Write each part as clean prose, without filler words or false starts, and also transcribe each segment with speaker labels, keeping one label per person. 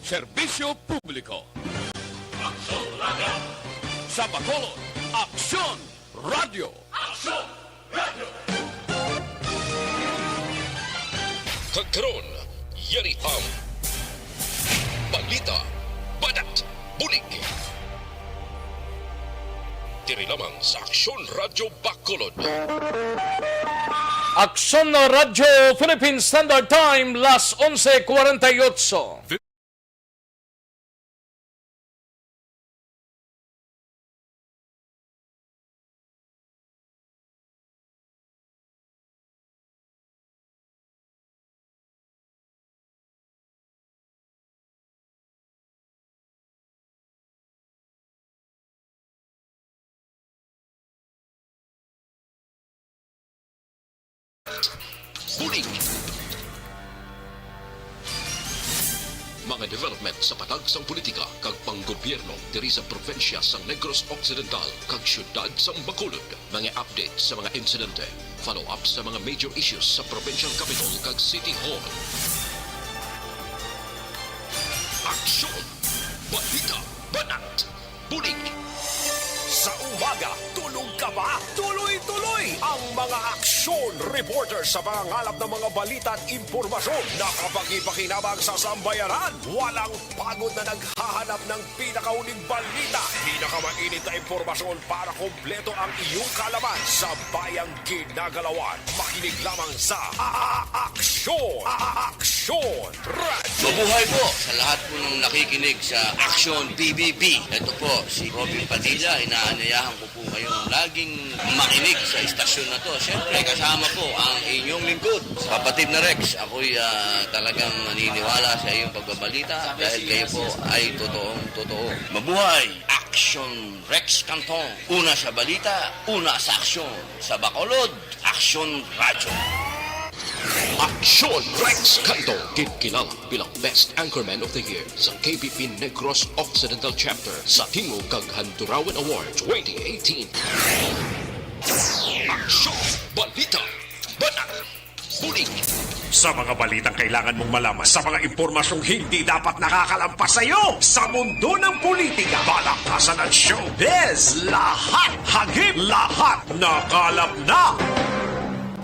Speaker 1: Serbisyo Publiko. Aksyon Radio. Sa Bacolod, Aksyon Radio. Aksyon Radio.
Speaker 2: Kagkaroon, Yariham. Balita, Badat, Bulig. Diri lamang sa Aksyon Radio Bacolod.
Speaker 3: Aksyon Radio Philippine Standard Time, las 11:48.
Speaker 2: Bulig. Mga development sa patag sang politika kag panggobyerno diri sa probinsya sang Negros Occidental kag syudad sang Bacolod. Mga update sa mga insidente, follow up sa mga major issues sa provincial capital kag City Hall. Aksyon, balita, banat, bulig.
Speaker 4: Sa umaga, tulog ka ba? Tuloy-tuloy ang mga aksyon reporter sa mga ngalap ng mga balita at impormasyon na kapag-ipakinabang sa sambayanan. Walang pagod na naghahanap ng pinakauling balita. Pinakamainit na impormasyon para kompleto ang iyong kalaman sa bayang ginagalawan. Makinig lamang sa Aksyon! Aksyon Radio!
Speaker 5: Mabuhay po sa lahat po ng nakikinig sa Action PBB. Ito po si Robin Padilla. Inaanyayahan ko po kayong laging makinig sa istasyon na to. Siyempre kasama po ang inyong lingkod. Kapatid na Rex, ako'y talagang naniniwala sa iyong pagbabalita dahil kayo po ay totoong-totoo. Mabuhay! Action Rex Canton. Una sa balita, una sa aksyon. Sa Bacolod, Action Radio.
Speaker 2: Aksyon Rex Canto, kinilala bilang Best Anchorman of the Year sa KBP Negros Occidental Chapter sa Tingog kag Handurawan Award 2018. Aksyon, balita, banat, bulig.
Speaker 4: Sa mga balitang kailangan mong malaman, sa mga impormasyong hindi dapat nakakalampas sa iyo, sa mundo ng politika, balakasan at showbiz, lahat hagip, lahat nakalap na.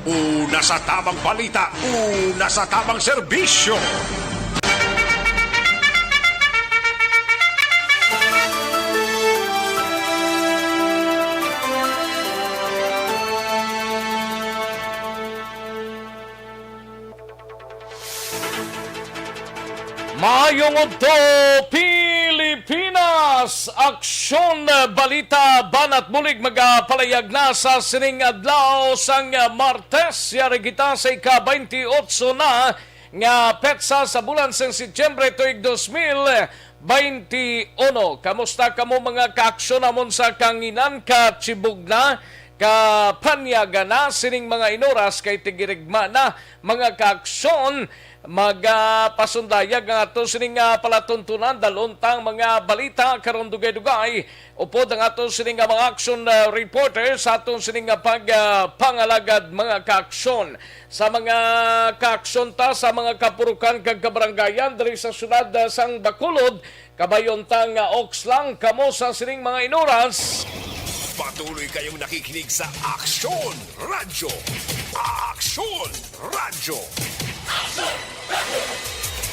Speaker 4: Una sa tamang balita, una sa tamang serbisyo.
Speaker 3: Maayong udto, Pilipinas! Aksyon, balita, banat bulig magapalayag na sa sining adlaw sang Martes. Yari kita sa ika-28 na nga petsa sa bulan sa Setyembre tuig 2021. Kamusta kamo mga kaaksyon namon sa kanginan ka Chibugna? Kapanyaga na sining mga inoras kay tigirigma na mga kaaksyon magpasundayag nga ato sining palatuntunan dalontang mga balita karon dugay-dugay upod ang ato sining mga action reporter sa aton sining pagpangalagad mga kaaksyon sa mga kaaksyon ta sa mga kapurukan kag kabarangayan diri sa syudad sang Bacolod kabayon tang Oxlang kamo sa sining mga inoras.
Speaker 4: Patuloy kayong nakikinig sa Aksyon Radio. Aksyon Radio.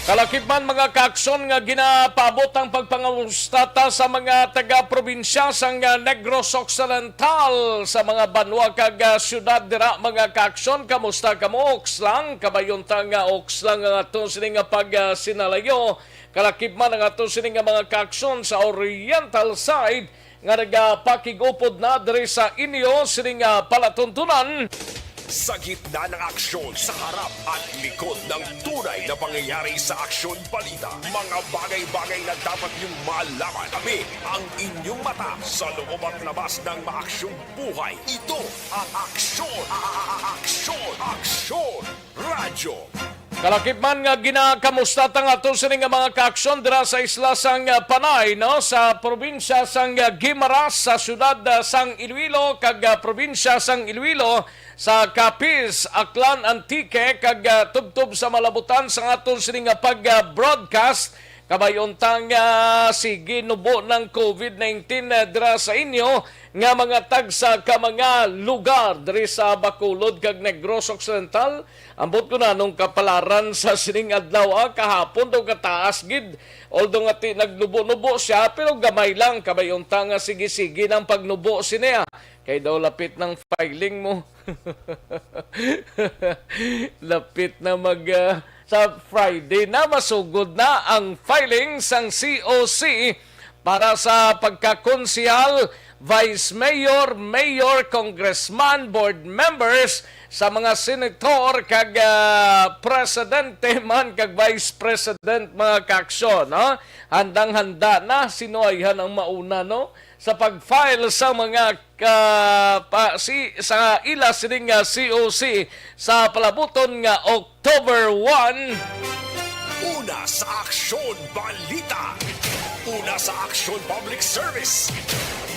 Speaker 3: Kalakip man mga kaaksyon nga ginapabot ang pagpangustata sa mga taga-probinsya sang Negros Occidental sa mga banwa kag syudad dira mga kaaksyon. Kamusta kamo Oxlang? Kabayuntang Oxlang nga ato sining pag-sinalayo. Kalakip man ang ato sining mga kaaksyon sa Oriental side nga nagapakigupod na diri sa inyo sining palatuntunan.
Speaker 4: Sa gitna ng aksyon, sa harap at likod ng tunay na pangyayari sa aksyon balita, mga bagay-bagay na dapat niyong malaman. Kami ang inyong mata sa loob at labas ng maaksyong buhay. Ito ang Aksyon! Aksyon! Aksyon! Radyo!
Speaker 3: Kalakip man nga ginakamusta tang ato sining mga kaaksyon dira sa isla sang Panay no sa probinsya sang Guimaras sa syudad sang Iloilo kag probinsya sang Iloilo sa Capiz, Aklan, Antique kag tubtob sa malabutan sa aton sining pag-broadcast kabayuntang sige nubo ng COVID-19 dira sa inyo nga mga tagsa ka mga lugar diri sa Bacolod kag Negros Occidental. Ambot ko na nung kapalaran sa sining adlaw kahapon daw kataas gid. Although nga nagnubo-nubo siya pero gamay lang kabayuntang sige-sige ng pagnubo siniya. Kay daw lapit ng filing mo. Lapit na sa Friday na masugod na ang filing sang COC para sa pagkakonsihal, vice mayor, mayor, congressman, board members sa mga senator kag presidente man kag vice president mga kaaksyon, no? Handang-handa na sinuayhan ang mauna, no? Sa pag-file sa mga sa ila sining COC sa palabuton nga October 1.
Speaker 4: Una sa Aksyon Balita. Una sa Aksyon Public Service.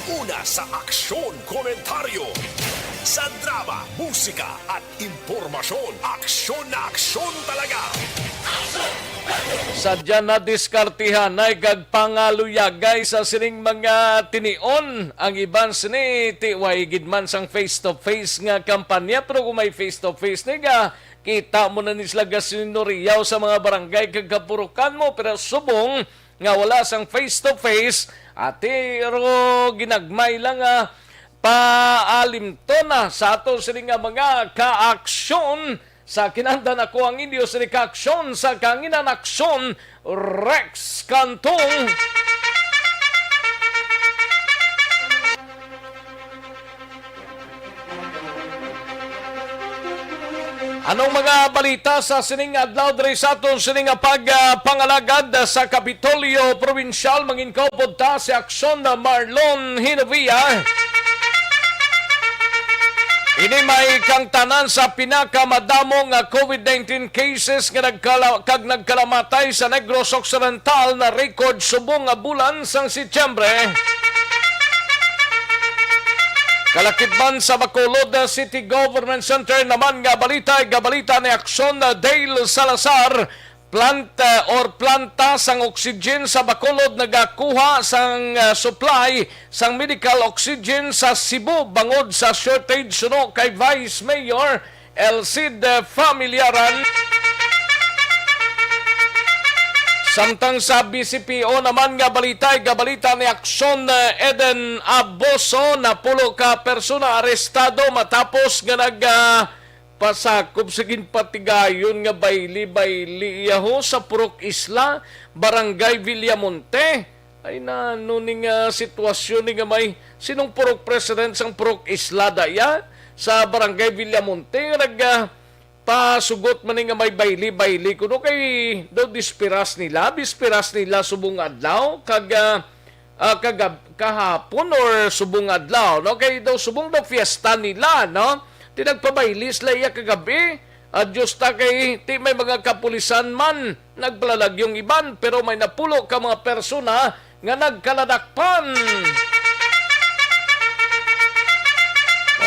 Speaker 4: Una sa Aksyon Komentaryo. Sa drama, musika at impormasyon. Aksyon na aksyon talaga.
Speaker 3: Sadya na diskartihan ay gagpangaluyagay sa sining mga tinion. Ang iban sini tiway gidman sang face-to-face nga kampanya. Pero kung may face-to-face nga, kita mo na nisla gasinoriyaw sa mga barangay kag kapurukan mo. Pero subong nga wala sang face-to-face pero ginagmay lang paalim to na sa ato sining mga kaaksyon sa kinandan ako ang inyo sa kaaksyon sa kanginan aksyon Rex Cantong. Anong mga balita sa sining adlaw diri sa aton sining pagpangalagad sa Kapitolyo Provincial manginkaw ta si Aksyon na Marlon Hinovia. Ini may kang tanan sa pinakamadamong COVID-19 cases nga nagkalamatay sa Negros Occidental na record subong nga bulan sang Setyembre. Kalakitban sa Bacolod City Government Center naman nga balita ni Aksyon Dale Salazar, planta sang oxygen sa Bacolod nagakuha sang supply sang medical oxygen sa Cebu bangod sa shortage suno kay Vice Mayor Elcid Familiaran. Samtang sa BCPO naman nga balita ni Aksyon Eden Aboso na pulo ka persona arestado matapos nga nagpasakop sa ginpatigayon nga bayli yaho sa Purok Isla, Barangay Villamonte. Ay na nuning sitwasyon ni nga may sinong Purok President sang Purok Isla daya sa Barangay Villamonte nga pasugot man nga may bayli kuno kay do bispiras nila subong adlaw kag kahapon or subong adlaw no kay daw subong daw fiesta nila no tinagpabayli sila iya kagabi adyos ta kay ti may mga kapulisan man nagpalalag yung iban pero may napulo ka mga persona nga nagkaladakpan.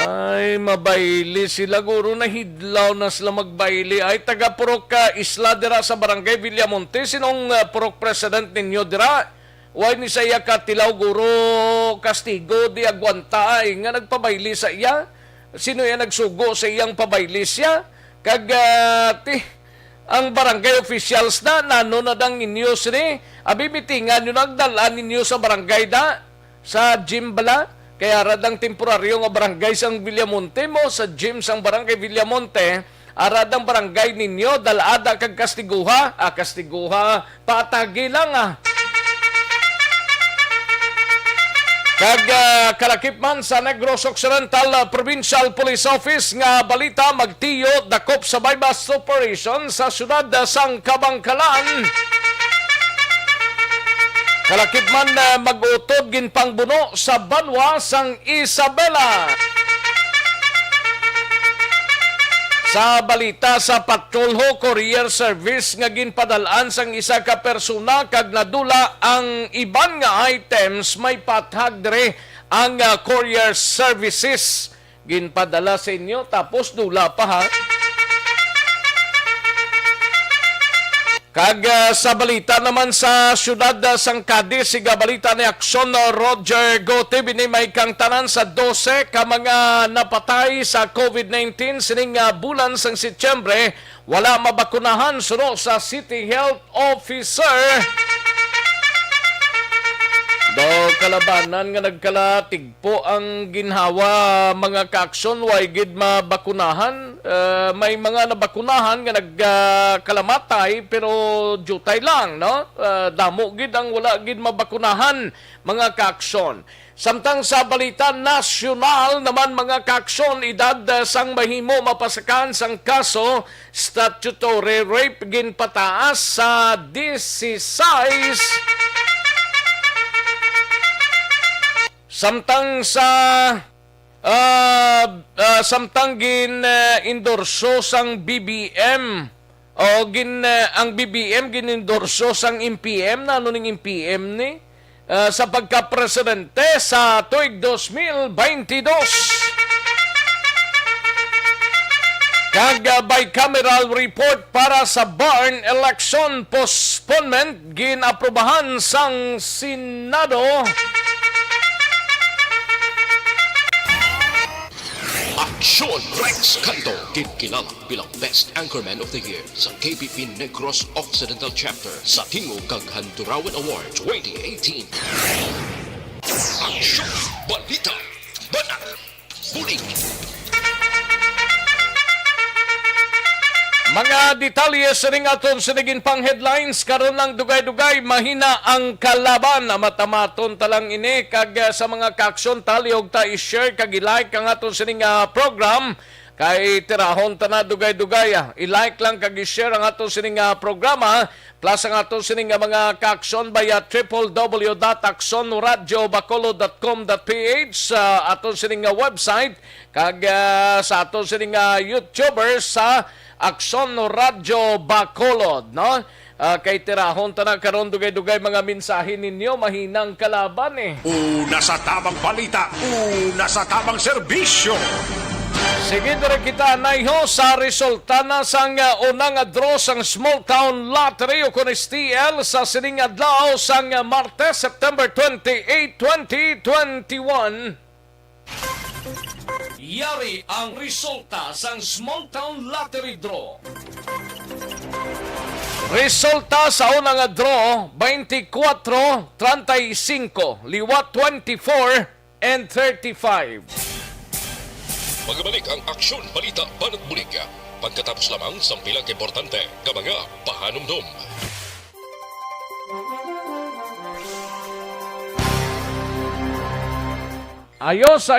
Speaker 3: Ay, mabayli sila. Guro na hidlaw na sila magbayli. Ay, taga-Purok Isla dira sa Barangay Villamonte. Sinong Purok President ninyo dira? Huwag ni sa iya katilaw, guro kastigo di agwanta ay nga nagpabayli sa iya. Sino yan nagsugo sa iyang pabayli siya? Ang barangay officials na nano na dang inyo sini. Abibitingan nyo nagdalaan ninyo sa barangay da? Sa gym bala? Kaya radang temporaryo nga barangay sang Villamonte mo sa gym sang barangay Villamonte, aradang barangay ninyo dalada kag kastiguha, kastiguha patagi lang Kag kalakip man sa Negros Occidental Provincial Police Office nga balita magtiyo dakop sa bypass operation sa syudad sang Kabangkalan. Kalakip man mag-utod ginpangbuno sa banwa sang Isabela. Sa balita sa Patrolho Courier Service nga ginpadalaan sang isa ka persona kag nadula ang iban nga items may pathag dire ang courier services ginpadala sa inyo tapos dula pa ha. Kag sa balita naman sa siyudad sang Cadiz, siga balita ni Aksyon Roger Gote, binimay kang tanan sa 12 ka mga napatay sa COVID-19 sining bulan sang Setyembre, wala mabakunahan suno sa City Health Officer. Do kalabanan nga nagkalatig po ang ginhawa mga kaaksyon, way gid mabakunahan. May mga nabakunahan nga nagkalamatay pero jutay lang, no? Damo gid ang wala gid mabakunahan mga kaaksyon. Samtang sa balita nasyonal naman mga kaaksyon, edad sang mahimo mapasakan sang kaso statutory rape gin pataas sa 16. Samtang sa samtang endorso sang BBM o ang BBM endorso sang MPM na ning MPM ni sa pagka-presidente sa tuig 2022. Kag bicameral report para sa Barn election postponement ginaprobahan sang Senado.
Speaker 2: Aksyon Rex Canto, kilala bilang Best Anchorman of the Year sa KBP Negros Occidental Chapter sa Tingog kag Handurawan Award 2018. Aksyon Balita Banat Bulig.
Speaker 3: Mga detalye sa ring aton sinigin pang headlines karon lang dugay-dugay mahina ang kalaban na matamaton talang ini kag sa mga kaaksyon taliog ta i-share kag i-like ang aton sining program kay tirahon ta na dugay-dugay. I-like lang kag i-share ang aton sining programa plus ang aton sining mga kaaksyon via www.aksonradiobacolod.com.ph sa aton sining website kag sa aton sining YouTubers sa Aksyon Radio Bacolod, no? Kay tirahon ta na karon dugay-dugay mga mensahe ninyo, mahinang kalaban eh.
Speaker 4: Una sa tamang balita, una sa tamang serbisyo.
Speaker 3: Sige dire kita naiho sa resulta na sang unang draw sang Small Town Lottery o kun STL sa sining adlaw sang Martes, September 28, 2021. Yari ang resulta sang Small Town Lottery Draw. Resulta sa unang draw, 24, 35, liwat 24, and 35.
Speaker 2: Magbalik ang Aksyon Balita Banat Bulig pagkatapos lamang sa pilang importante nga mga pahanumdum.
Speaker 3: Ayos,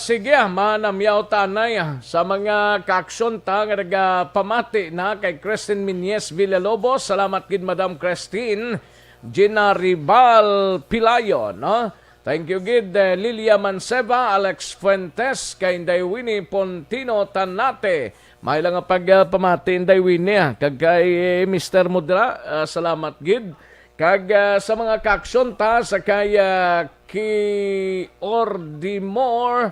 Speaker 3: sige, manamyaw tanay sa mga kaaksyon ta nga nagpamati na kay Christine Minyes Villalobos. Salamat gid Madam Christine. Gina Ribal Pilayo, no? Thank you gid Lilia Manseba, Alex Fuentes, kay Inday Winnie Pontino Tanate. May lang pagpamati Inday Winnie, kag kay Mr. Mudra, salamat gid. Kag sa mga kaaksyon ta sa kay Ki Ordimore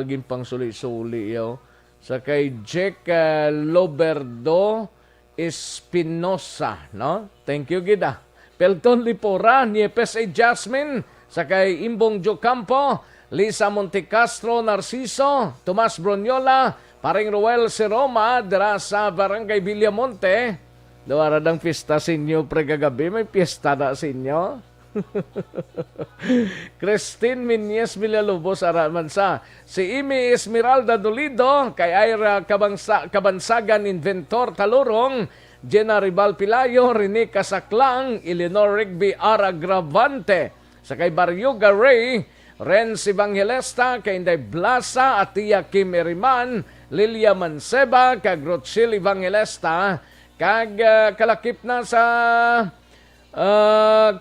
Speaker 3: gimpang suli-suli yo sa kay Jack Loberdo Espinosa, no? Thank you gida. Pelton Lipora, Niepes A. Jasmine, sa kay Imbong Jocampo, Lisa Montecastro Narciso, Tomas Bronyola, paring Roel Seroma, dira sa Barangay Villamonte. Dawaradang pista sinyo pregagabi, may pista na sinyo. Christine Minyes Villalobos Aramansa, si Imi Esmeralda Dolido, kay Ira Kabansagan Inventor Talurong, Jenna Ribal Pilayo, Rene Casaclang, Eleanor Rigby Aragravante, sa kay Baryoga Ray, Renz Evangelista, kay Inday Blasa, Atia Kim Eriman, Lilia Manseba, kag Rochil Evangelista, kag kalakip na sa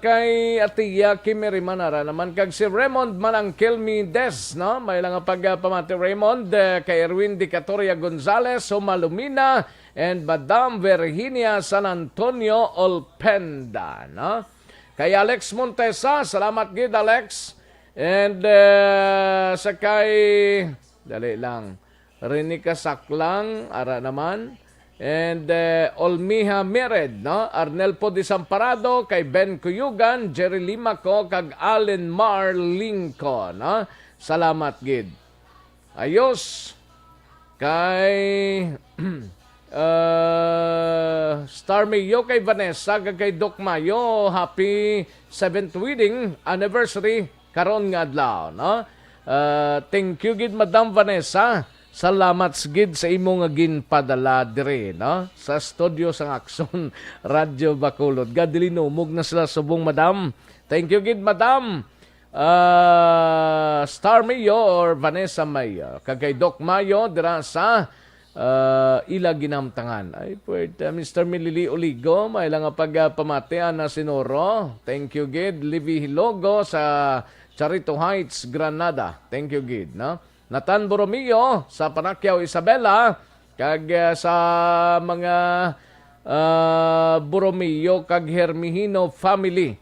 Speaker 3: kay Atiya Kimirimanara naman kag si Raymond Manangkel Mendez, no? May lang pagpamati Raymond, kay Erwin Dicatoria Gonzales, Humalumina, and Madam Virginia San Antonio Olpenda, no? Kay Alex Montesa, salamat gid Alex. And sa kay dali lang Renica Saklang ara naman. And Olmiha Mered, no? Arnel po Desamparado, kay Ben Cuyugan, Jerry Limaco, kag Allen Mar Lincoln, no? Salamat gid. Ayos. Kay Star Mayo, kay Vanessa, kag kay Doc Mayo, happy 7th wedding anniversary karon nga adlaw, no? Thank you gid Madam Vanessa. Salamat gid sa imo nga ginpadala dire, no? Sa studio sang Aksyon Radio Bacolod. Gadilinumog na sila subong Madam. Thank you gid Madam. Star Mayo or Vanessa Mayo. Kagay Doc Mayo dira sa ila ginamtangan. Ay pwede Mr. Milili Oligo, may lang pagpamatian na sinoro. Thank you gid. Livy Hilogo sa Charito Heights, Granada. Thank you gid, no? Nathan Borromeo sa Panakyaw Isabela, kag sa mga Borromeo kag Hermihino family.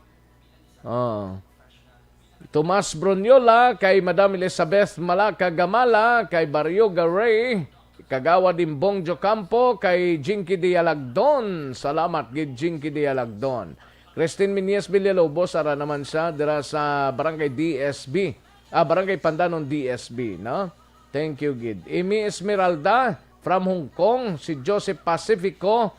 Speaker 3: Tomas Bronyola, kay Madam Elizabeth Malaka Gamala, kay Barrio Garay, Kagawa Dimbong Jocampo, kay Jinky Dialagdon. Salamat gid Jinky Dialagdon. Christine Minies Villalobos, ara naman siya dira sa Barangay DSB. Barangay Pandanon DSB, no? Thank you, gid. Amy Esmeralda from Hong Kong, si Joseph Pacifico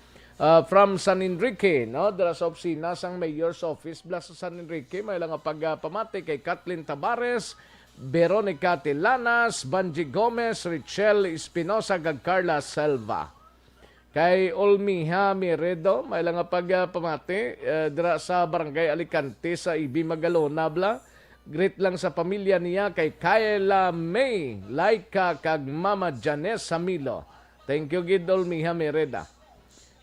Speaker 3: from San Enrique, no? Dara sa opisina sang Mayor's Office blas sa San Enrique, may lang pagpamati kay Kathleen Tabares, Veronica Tilanas, Banji Gomez, Richelle Espinosa, kag Carla Selva. Kay Olmiha Miredo, may lang pagpamati dara sa Barangay Alicante sa Ibi Magalona, bla. Great lang sa pamilya niya kay Kayla May, Laika, kag Mama Janes Samilo. Thank you, gid Olmiha Mereda.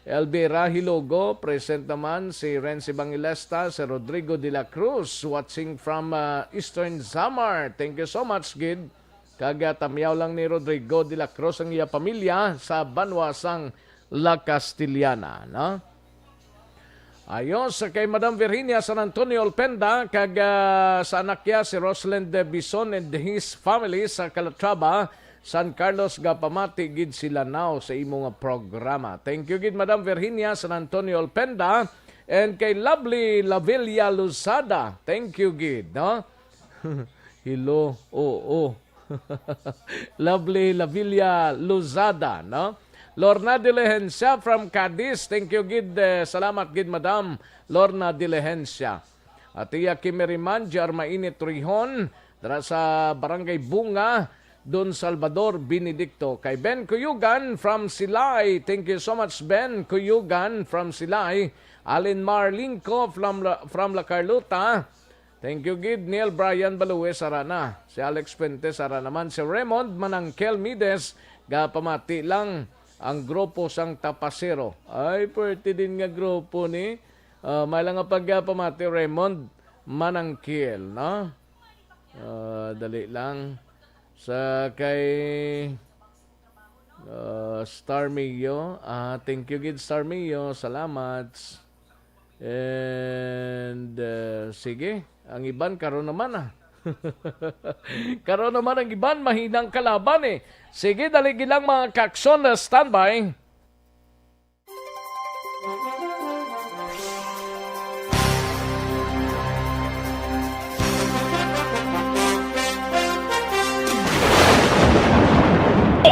Speaker 3: Elvira Hilogo, present naman si Renzi Bangilesta, si Rodrigo de la Cruz, watching from Eastern Samar. Thank you so much, gid. Kag tamyaw lang ni Rodrigo de la Cruz ang iya pamilya sa Banwasang La Castillana, no? Ayos kay Madam Virginia San Antonio Olpenda, kag sa anak niya si Rosalind Bison and his family sa Calatrava, San Carlos, gapamati gid sila now sa imong programa. Thank you gid Madam Virginia San Antonio Olpenda, and kay Lovely Lavilla Luzada. Thank you gid, no? Hello. Oh. Lovely Lavilla Luzada, no? Lorna Diligencia from Cadiz. Thank you, gid. Salamat, gid, Madam Lorna Diligencia. At iya Kimeriman, Jarmaine Trihon, dara sa Barangay Bunga, Don Salvador Benedicto. Kay Ben Cuyugan from Silay. Thank you so much, Ben Cuyugan from Silay. Alin Marlinco from La Carlota. Thank you, gid. Neil Brian Baluwe, sarana. Si Alex Puente, sarana naman. Si Raymond Manangkel Mides, gapamati lang ang grupo sang Tapasero. Ay, pwede din nga grupo ni. May lang nga pagpamati Raymond Manangkiel, no? Dali lang. Sa kay Star Mio. Thank you, gid Star Mio. Salamat. And sige, ang iban karon naman karon naman ang iban, mahinang kalaban eh. Sige, daligi lang mga kaksyon na standby.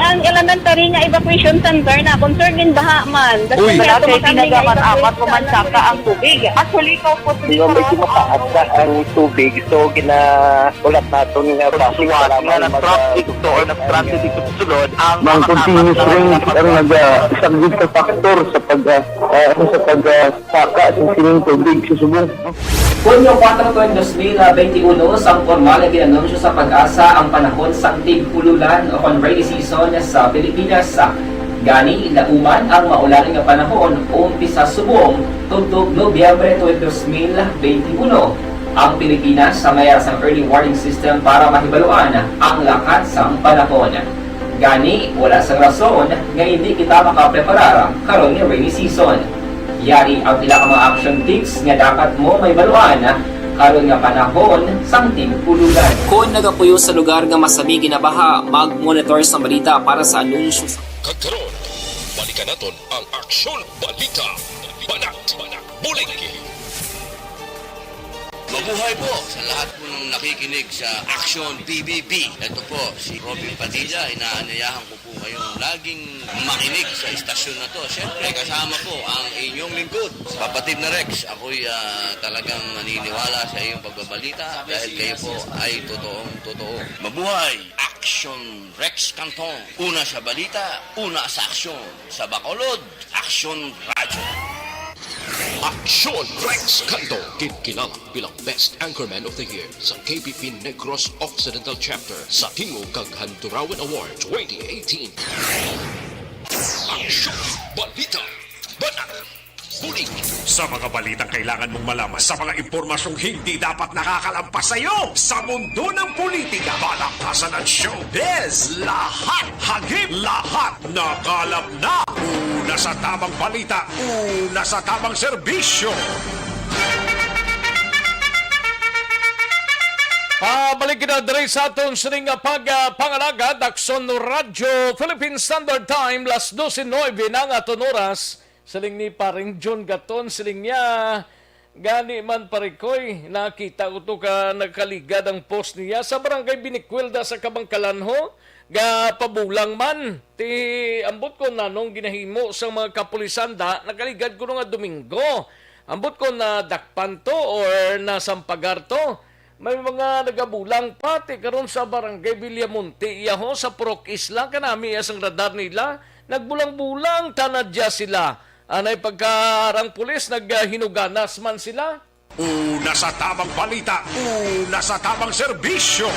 Speaker 6: Ang elementary nga evacuation center na concern din baha man.
Speaker 7: Uy,
Speaker 6: Kasi
Speaker 7: tinagaman apat kumansaka ang tubig. Actually, ikaw po
Speaker 8: Di ba medyo mataas na ang tubig, so ginaulat natin nga
Speaker 7: Siwala nga nag-traffic to or nag-transit dito sa sulod ang
Speaker 8: Mang continuous rain ang nag-sagbit sa factor sa pagsaka sa sining tubig sa subong.
Speaker 9: Hunyo 4, 2021, sang formal na ginanunsyo sa Pag-asa ang panahon sa tig-ululan o rainy season sa Pilipinas. Gani, ilauman ang maulaning nga panahon umpisa subong tugtog Nobyembre 2021. Ang Pilipinas sa mayroon sa early warning system para mahibaluan ang lakat sa panahon. Gani, wala sa rason nga hindi kita makapreparar karon ni rainy season. Yari ang pila ka mga action tips nga dapat mo may baluan karon nga panahon sang tig-ululan.
Speaker 10: Kung nagapuyo sa lugar nga masami ginabaha, mag-monitor sa balita para sa anunsyo.
Speaker 2: Kagkaroon, Balikan naton ang Aksyon Balita. Banat, bulig.
Speaker 5: Mabuhay po sa lahat po ng nakikinig sa Action PBB. Ito po si Robin Padilla. Inaanyayahan ko po kayong laging makinig sa istasyon na to. Siyempre kasama po ang inyong lingkod. Kapatid na Rex, ako'y talagang naniniwala sa iyong pagbabalita dahil kayo po ay totoong-totoo. Mabuhay! Action Rex Canton. Una sa balita, una sa aksyon. Sa Bacolod, Action Radio.
Speaker 2: Aksyon Rex Canto, kilala bilang Best Anchorman of the Year sa KBP Negros Occidental Chapter sa Tingog kag Handurawan Award 2018. Aksyon Balita. Banat, bulig.
Speaker 4: Sa mga balitang kailangan mong malaman, sa mga impormasyong hindi dapat nakakalampas sa iyo, sa mundo ng politika, balakasan at showbiz, lahat hagip, lahat nakalap na. Una sa tamang balita, una sa tamang serbisyo.
Speaker 3: Pabalik na diri sa aton sining pangalaga Aksyon Radio Philippine Standard Time las 12:09 na nga aton oras. Siling ni paring John Gaton, siling niya gani man parikoy, nakita ko to ka nakaligad ang post niya sa barangay Binikwelda sa Kabangkalan ho, ga pabulang man ti ambot ko nanong ginahimo sa mga kapulisan da nakaligad ko nga Domingo, ambot ko na dakpan to or nasampagar to. May mga nagabulang pati karon sa barangay Villamonte iya ho sa Purok Isla kanami asang radar nila nagbulang-bulang tanadya sila. Anay pagkarang pulis, naghinuganas man sila.
Speaker 4: Una sa tamang balita, una sa tamang serbisyo.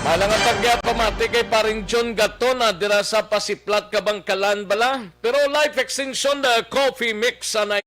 Speaker 3: Malang ang pamati kay paring John Gaton na dira sa Pasiplat Kabangkalan bala. Pero life extension na coffee mix anay.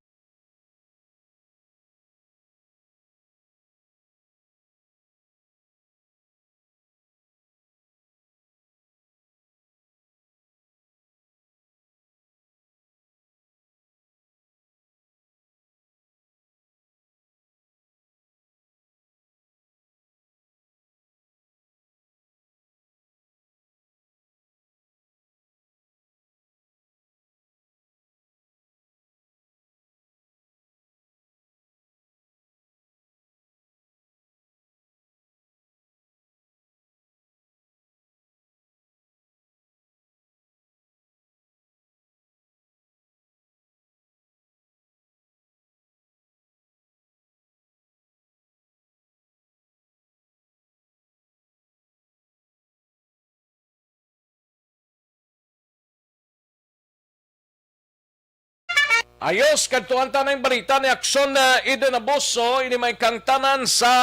Speaker 3: Ayos, kantuan tanang balita ni Aksyon Eden Abuso, ini may kantanan sa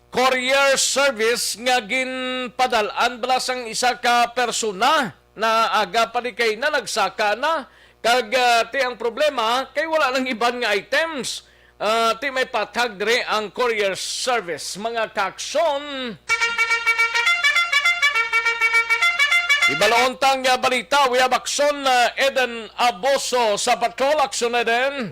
Speaker 3: courier service nga ginpadalaan balasang isa ka persona na aga pa ni kay na nagsaka na. Kag ti ang problema, kay wala nang iban nga items. Ti may patag dire ang courier service. Mga kaksyon, ibalontang nga balita, we have Aksyon Eden Aboso sa Patrol. Aksyon Eden.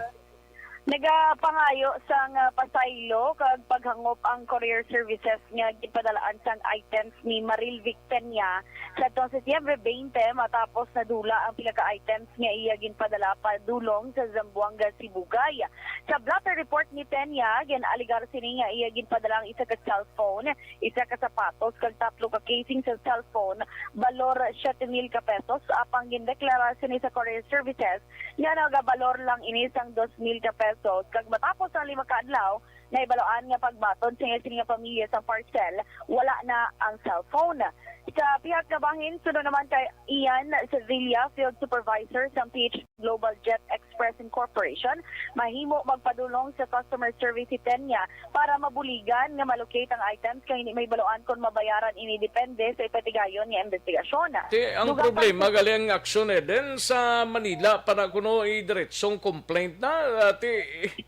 Speaker 6: Nagapangayo sang pasaylo kag paghangop ang courier services nga gipadalaan sang items ni Maril Victenia sa Setyembre 20 matapos nadula ang pila ka items nga iya ginpadala padulong sa Zamboanga, Sibugay. Sa blotter report ni Tenya, ginaligar sini nga iya ginpadala ang isa ka cellphone, isa ka sapatos kag tatlo ka casing sa cellphone, balor 7,000 ka pesos. Apang gindeklarasyon ni sa courier services nga nagabalor lang ini sang 2,000 ka pesos. Kag matapos ang 5 ka adlaw, naibaloan nga pagbaton sa nga pamilya sa parcel, wala na ang cellphone. Sa pihak na bahin, sunod naman kay Ian Sevilla, Field Supervisor sa PH Global Jet Express Incorporation, mahimo magpadulong sa customer service si Tenya para mabuligan nga malocate ang items kay hindi may baloan kung mabayaran ini depende sa ipatigayon nga investigasyon.
Speaker 3: Ang problema galing ang Aksyon Eden sa Manila para kuno i-diretsong complaint na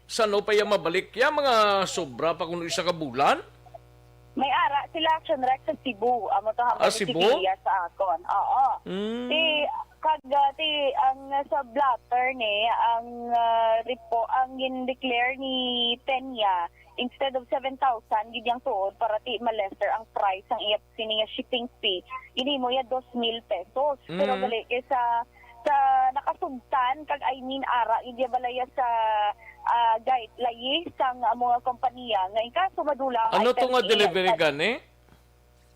Speaker 3: sano pa yung mabalik ya mga sobra pa kuno isa ka bulan.
Speaker 6: May ara sila Action Rex sa Cebu. Amo to hanggang
Speaker 3: Cebu?
Speaker 6: sa akon. Oo. Ti ang sa blatter ni ang ang gin-declare ni Tenya instead of 7,000 gidyang tuod para ti malester ang price ang iyap sininga shipping fee. Ini mo ya 2,000 pesos. Pero gali kay sa Iyan kag I mean ara idya balaya sa guide layi sang mga kompanya nga ikaso madula ang
Speaker 3: Ano to nga
Speaker 6: items
Speaker 3: delivery
Speaker 6: sa
Speaker 3: gani?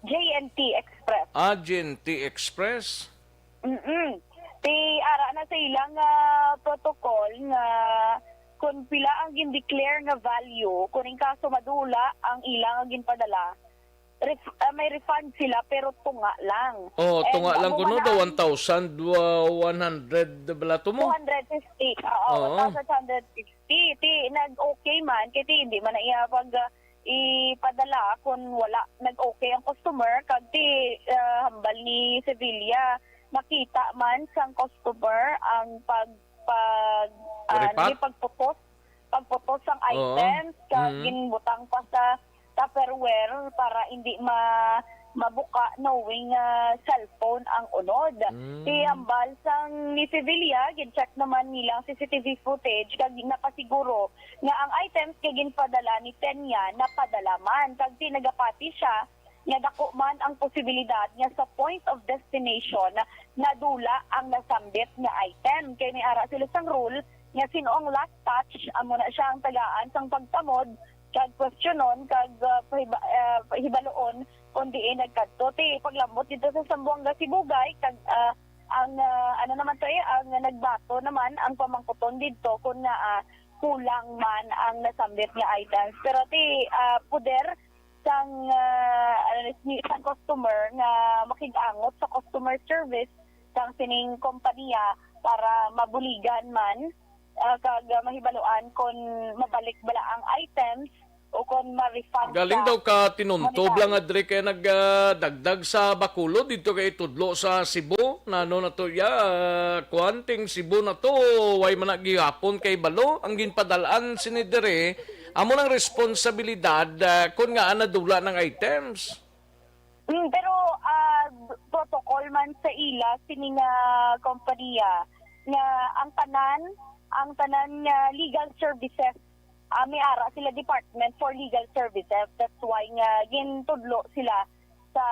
Speaker 6: JNT Express.
Speaker 3: GNT Express.
Speaker 6: Ti ara na sa ilang protocol nga kung pila ang gin-declare nga value, kung in kaso madula ang ilang ang ginpadala, may refund sila pero tunga lang.
Speaker 3: Oh, tunga lang
Speaker 6: amo
Speaker 3: kuno
Speaker 6: man
Speaker 3: daw
Speaker 6: ang
Speaker 3: 1,100 bala to mo.
Speaker 6: 250. Oo, 1,150. Ti nag-okay man, kaya hindi man na iya pag ipadala kung wala nag-okay ang customer, kag ti hambal ni Sevilla, makita man sang customer ang pagputos ang items, kag ginbutang pa sa Tupperware para hindi mabuka knowing cellphone ang unod. Ti hambal sang ni Sevilla, gin-check naman nilang CCTV footage kag napasiguro nga ang items kay ginpadala ni Tenya napadala man, kag ti nagapati siya nga dako man ang posibilidad nga sa point of destination nadula ang nasambit nga item. Kay ni ara sila sang rule nga sino ang last touch amo na siya ang tagaan sang pagtamod kag questionon kag hibaloon kung diin nagkadto. Ti paglambot dito sa Zamboanga Sibugay kag ang ano naman to ang nagbato naman ang pamangkuton dito kung kulang man ang nasambit nga items. Pero ti puder sang customer nga makigangot sa customer service sang sining kompanya para mabuligan man kag mahibaluan kung mabalik bala ang items o kung ma-refund
Speaker 3: Galing daw ka tinuntob lang adre kay nagdagdag sa Bacolod dito kay tudlo sa Cebu na ano na to kuanting Cebu na to way man gihapon kay balo ang ginpadalaan sinidere amo ng responsibilidad kung nga nadula ng items.
Speaker 6: Pero protocol man sa ila sining kompanya nga ang tanan nga legal services may ara sila Department for Legal Services. That's why nga gintudlo sila sa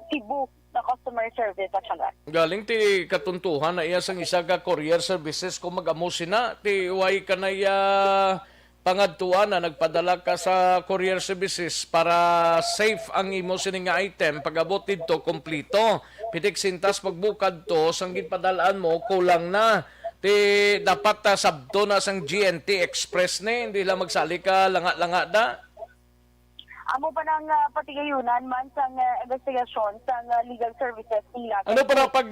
Speaker 6: Cebu na customer service at syaga.
Speaker 3: Galing ti katuntuhan na iya sang isa ka courier services kung mag-amo sina ti way kanaya pangadtuan na nagpadala ka sa courier services para safe ang imo sining nga item pag-abot dito kompleto. Pitik sintas pagbukad to sang ginpadalaan mo kulang na. Ti dapat sabto na sang GNT Express ni hindi lang magsali ka langa-langa da.
Speaker 6: Amo pa nang patigayunan man sang investigasyon sang legal services nila.
Speaker 3: Ano para pag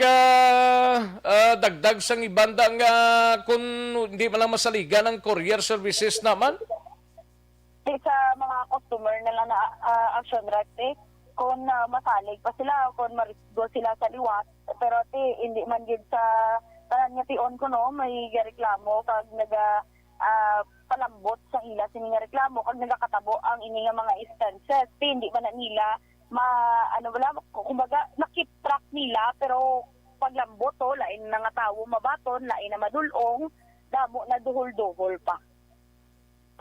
Speaker 3: dagdag sang ibanda nga kung hindi man lang masaligan ng courier services naman?
Speaker 6: Sa mga customer na lang na action right kung masalig pa sila o kung marisgo sila sa liwat pero hindi man gid sa nga tion ko no may reklamo kag palambot sa ila sining reklamo kag nagakatabo ang ini nga mga instances hindi man na nila kumbaga nakip track nila pero paglambot lain na nga tawo mabaton lain na madulong damo na duhol-duhol pa.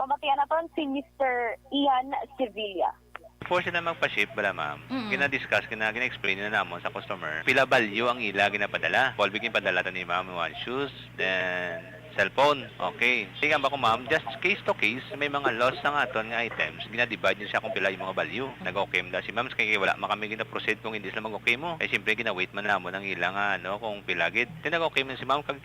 Speaker 6: Pamatian naton si Mr. Ian Sevilla.
Speaker 10: Before sila magpa-ship, bala ma'am, gina-discuss, gina-explain na namon sa customer, pila value ang ila ginapadala. Polbig yung padala ni ma'am, one shoes, then cellphone. Okay. Sige ba ko ma'am, just case to case, may mga loss na aton nga items, gina-divide niya siya kung pila yung mga value. Nag-okay mo si ma'am, kaya wala makami gina-proceed kung hindi sila mag-okay mo. Kaya siyempre gina-wait man namon ang ilang kung pilagid. Then nag-okay mo si ma'am, kag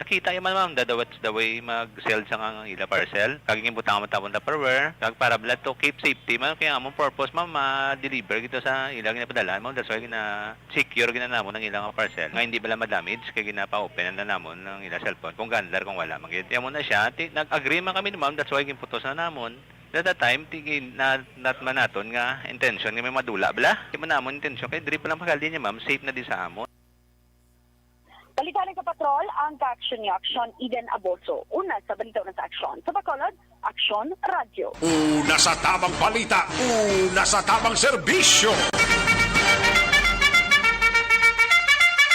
Speaker 10: nakita yung ma'am, dadawats the way mag-sell sa nga ila parcel. Kaging butang mo tapon Tupperware, kag para blood to keep safety ma'am, kaya among purpose ma'am, ma-deliver kita sa ilang ginapadala mo. That's why gina-secure ginanamon ng ilang parcel. Nga hindi bala ma-damage, kaya ginapa-open na namon ng ilang cellphone. Kung gandar kung wala magit. Mo na siya, nag-agree man kami ni ma'am, that's why ginputos na namon. At that time, not man naton nga intention nga may madula bala. Di man namon intention, kaya diri pa lang pagaldi niya ma'am, safe na di sa amon.
Speaker 6: Balitaan sa patrol, ang ka-action ni Action Eden Aboso. Una sa balita na sa Action. Sa Bacolod, Action Radio.
Speaker 4: Una sa tamang balita, una sa tamang serbisyo.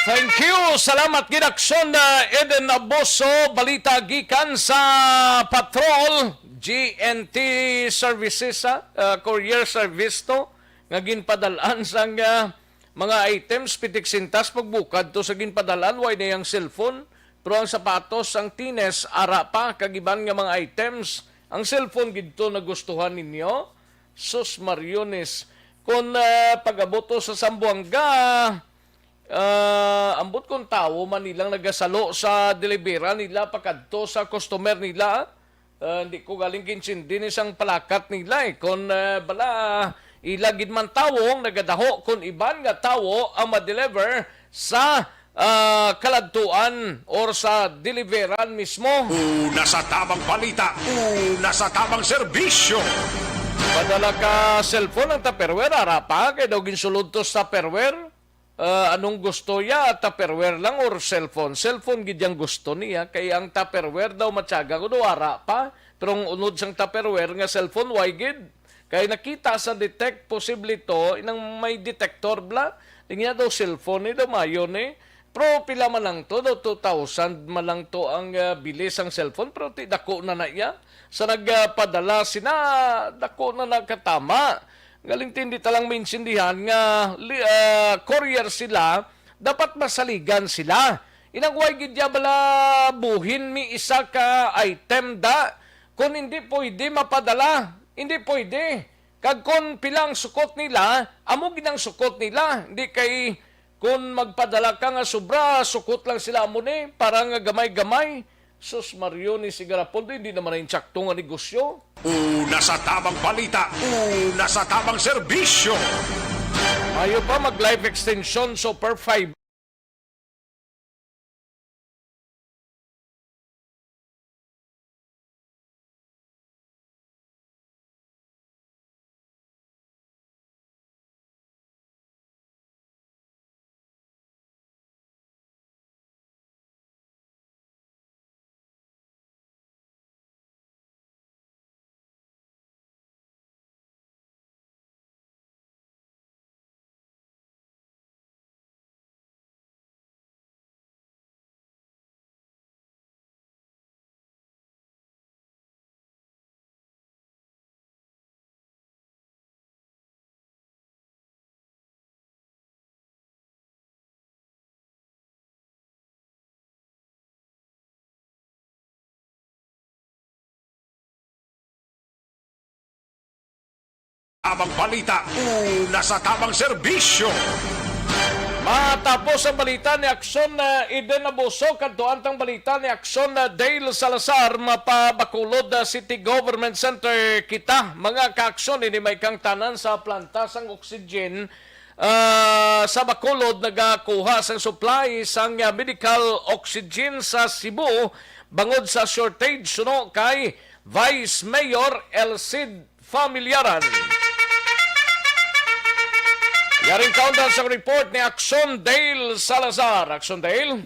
Speaker 3: Thank you. Salamat ginaksyon na Eden Aboso. Balita gikan sa Patrol GNT Services, courier service to. Nga ginpadalaan sa mga items, pitik sintas pagbukad to sa ginpadalaan. Why na yung cellphone? pero ang sapatos, ang tines, ara pa, kagiban nga mga items. Ang cellphone gito nagustuhan ninyo? Sus Mariones, kung pag-aboto sa Sambuanga, ambot kong tao man nilang nagasalo sa delibera nila pagkadto sa customer nila. Hindi ko galing kinsindin isang palakat nila kung bala ilagid man tawong nagadaho kung iban nga tawo ang ma-deliver sa kaladtuan or sa deliveran mismo.
Speaker 4: Una sa tamang balita, una sa tamang serbisyo.
Speaker 3: Padala ka cellphone ang Tupperware, arapa, kaya daw ginsulod to sa Tupperware. Anong gusto niya? Tupperware lang or cellphone? Cellphone gidyang gusto niya, kaya ang Tupperware daw matyaga ko daw, arapa. Pero ang unod sang Tupperware nga cellphone, why gid? Kaya nakita sa detect, posible to, inang may detector bla. Tingnan daw cellphone ni daw mayon Pero pila man lang to, daw 2,000 man lang to ang bilis ang cellphone, pero dako na na iya. Sa nagpadala sina, dako na nakatama. Galing tindi talang mainsindihan nga courier sila, dapat masaligan sila. Inagway gidya bala buhin mi isa ka item da, kung hindi pwede mapadala, hindi pwede. Kag kung pilang sukot nila, amo ginang sukot nila, hindi kay kung magpadala ka nga sobra, sukot lang sila mo ni, parang gamay-gamay. Sus Mariones, Sigarapon, hindi naman yung tsaktong negosyo.
Speaker 4: Una sa tamang balita, una sa tamang serbisyo.
Speaker 3: Ayaw pa mag-life extension Super 5.
Speaker 4: Tamang balita, una sa tamang serbisyo.
Speaker 3: Matapos ang balita ni Akson Eden Abuso, kantuan tang balita ni Akson Dale Salazar, mapabakulod City Government Center kita. Mga ka-Akson, ini may kang tanan sa planta sang oxygen sa Bacolod, nagakuha sang supply sang medical oxygen sa Cebu, bangod sa shortage suno kay Vice Mayor Elcid Familiaran. Yaring countdown sa report ni Akson Dale Salazar. Akson Dale?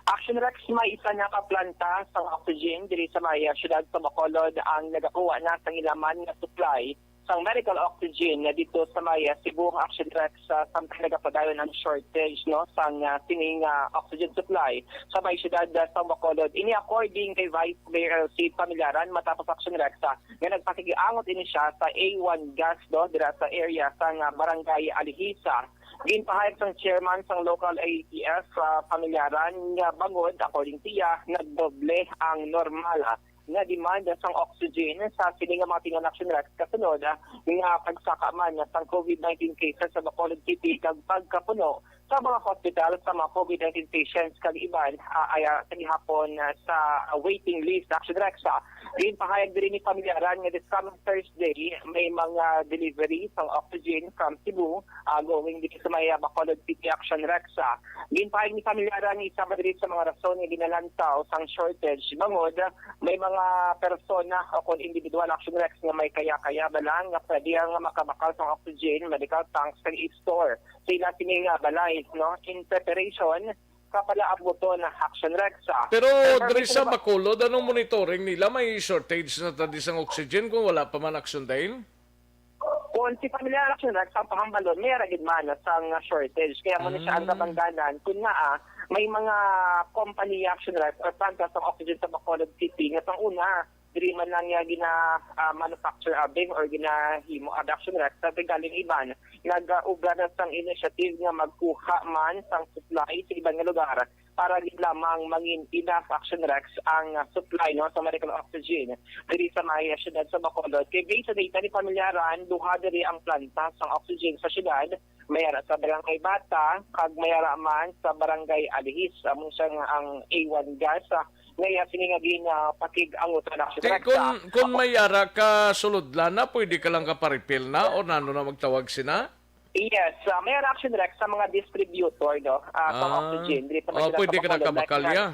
Speaker 8: Action Rex, may isa na kaplanta sa oxygen diri sa may siyudad sa Bacolod ang nagakuha na sa ilaman na supply sa medical oxygen na dito sa may Cebu. Action Rex, samtang nagapadayon ang shortage no sa sining oxygen supply sa may siyudad sa Bacolod. Ini according kay Vice Mayor Elcid Familiaran, matapos Action Rex nga nagpakigiangot ini siya sa A1 gas dira sa area sa Barangay Alihisa. Ginpahayag sang chairman sang local ATF Familiaran nga bangod, according tiya, nagdoble ang normal nga demand sang oxygen sa sining mga tingan-action rex kasunod nga pagsaka man sang COVID-19 cases sa Bacolod City kag pagkapuno sa mga hospital sa mga COVID-19 patients kag iban ay hapon sa waiting list. Action rex ginpahayag din ni Familiaran nga this coming Thursday may mga delivery sang oxygen from Cebu going dito sa may Bacolod City. Action rex ginpahayag ni Familiaran isa ba diri sa mga rason nga ginalantaw sang shortage bangod may mga persona o kung individual action rex nga may kaya-kaya balang nga pwede nga makabakal sa oxygen medical tanks sa store. Sila sining balay no in preparation kapala abuto na action rex.
Speaker 3: Pero diri sa Bacolod, anong monitoring nila? May shortage na tadi sang oxygen kung wala pa man Action Dale?
Speaker 8: Kung si Familiar Action Rex ang pahambalon, may ragid man sang shortage. Kaya muna siya ang kabangganan kung nga may mga company Action Rex or planta sa oxygen sa Bacolod City nga pang una diri man lang niya manufacture abing or ginahimo Action Rex sa galing iban nag-uga na sang initiative nga magkuha man sang supply sa ibang nga lugar para din lamang mangin enough Action Rex ang supply no sa medical oxygen diri sa may syudad sa Bacolod. Kay based sa data ni pamilyaran, duha diri ang planta sa oxygen sa syudad, mayara sa Barangay Bata kag mayara man sa Barangay Alihis among siya nga ang A1 gas ngaya siningagin pakig ang utan Action Rex.
Speaker 3: Kung may ara ka suludlan na, pwede ka lang kaparipil na o nano na magtawag sina?
Speaker 8: Yes, may Action Rex sa mga distributor no sa oxygen diri sa
Speaker 3: pwede ka na kabakalya.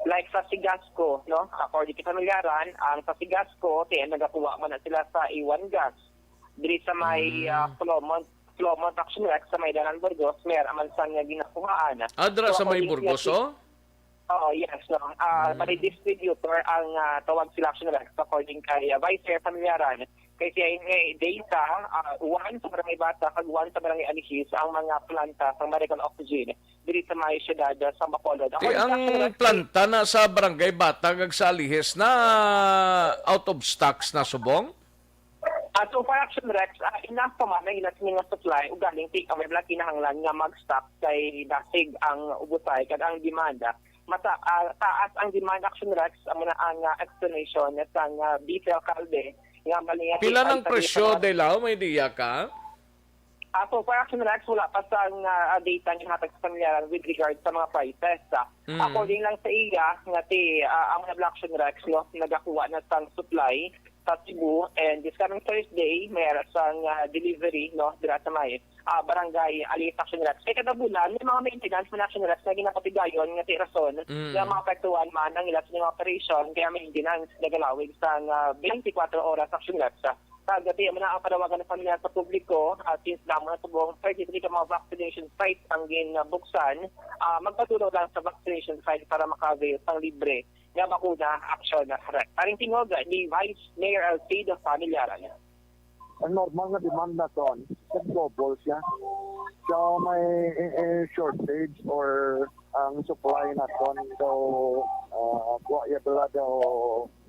Speaker 8: Like sa Sigasco, no? According to pamilyaran, ang sa Sigasco, nagakuha man na sila sa A1 gas. Diri sa may Flomont Action Rex sa may Danan Burgos, may man sa nga ginakuhaan.
Speaker 3: Adra sa may Burgos,
Speaker 8: Oh, yes, no. Pati distributor ang tawag sila Action Rex according kay Vice Chair Pamilyaran. Kasi ay data, one sa Barangay Bata, kag one sa Barangay Alihis, ang mga planta sa medical oxygen diri sa may syudad sa Bacolod.
Speaker 3: Ang planta na sa Barangay Bata kag sa Alihis na out of stocks na subong?
Speaker 8: So for Action Rex, enough pa man na ilas mga supply ug galing take away bla kinahanglan nga mag-stock kay dasig ang ubutay kag ang demanda. Taas ang demand Action Rex amo na ang explanation sa beef alcalde nga malingat.
Speaker 3: Pila ng presyo Delaw, may diya ka?
Speaker 8: So for Action Rex, wala pa sa data ni hatag sa pamilyaran with regard sa mga prices. According lang sa iya, nga ang mga Action Rex no, nagakuha na sa supply sa Cebu, and this coming Thursday, mayroon sang delivery no, dira sa may Barangay Alihis Action Rex. Kaya kada bulan, may mga maintenance ng Action Rex na ginapatigayon nga ti rason nga mga apektuhan man ang ilas ng operation kaya maintenance nagalawig sa 24 oras Action Rex. Kagati, man ang panawagan ng pamilya sa publiko since lamang na subong 33 ka mga vaccination sites ang ginabuksan, magpatulong lang sa vaccination site para maka-avail ng libre nga bakuna Action Rex. Paring tingog ni Vice Mayor Alcido Pamilyaran.
Speaker 11: Ang normal na demand na ton, nag-double siya. So may shortage or ang supply na ton daw kuya bala daw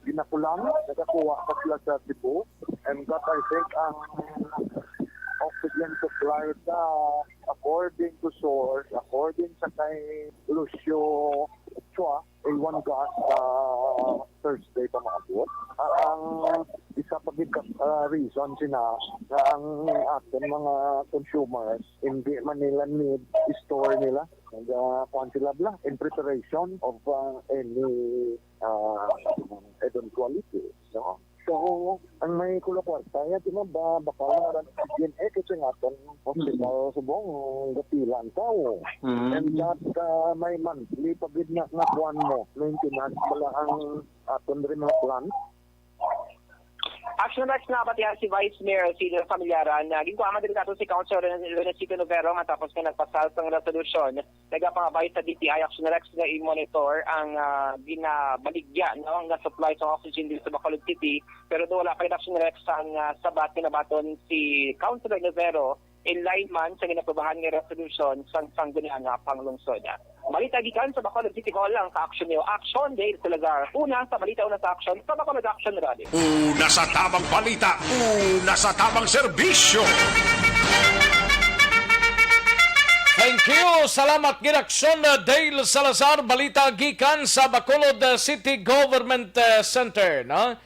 Speaker 11: ginakulang, nagakuha pa sila sa Cebu. And that I think ang oxygen supply sa according to source, according sa kay Lucio Chua, A1 gas Thursday pa maabot. Ang isa pa reason sina na ang ating mga consumers hindi man nila need store nila. Nag-kuhan sila in preparation of any eventuality. No? So, ang may kulakwarta, yan ba, baka lang oxygen kasi nga itong hospital subong gapilan tao. And that may monthly pagid na kuhan mo, maintenance pala ang aton rin mga plant.
Speaker 8: Action Rex na pati si Vice Mayor Alcido Pamilyaran na ginkuha din nato si Councilor Renesito Novero matapos nga nagpasal ng resolusyon nagapangabay sa DTI Action Rex na i-monitor ang binabaligya no ang supply sa oxygen dito sa Bacolod City pero do wala pa rin Action Rex ang sabat kinabaton si Councilor Novero in line man sa ginaprobahan nga resolution sa sanggunian nga panglungsod. Balita gikan sa Bacolod City Hall ang ka-action niyo. Action Dale Salazar. Una sa balita, una sa action sa Bacolod Action Radio.
Speaker 4: Una sa tamang balita, una sa tamang serbisyo.
Speaker 3: Thank you. Salamat ginaksyon Dale Salazar. Balita gikan sa Bacolod City Government Center. No?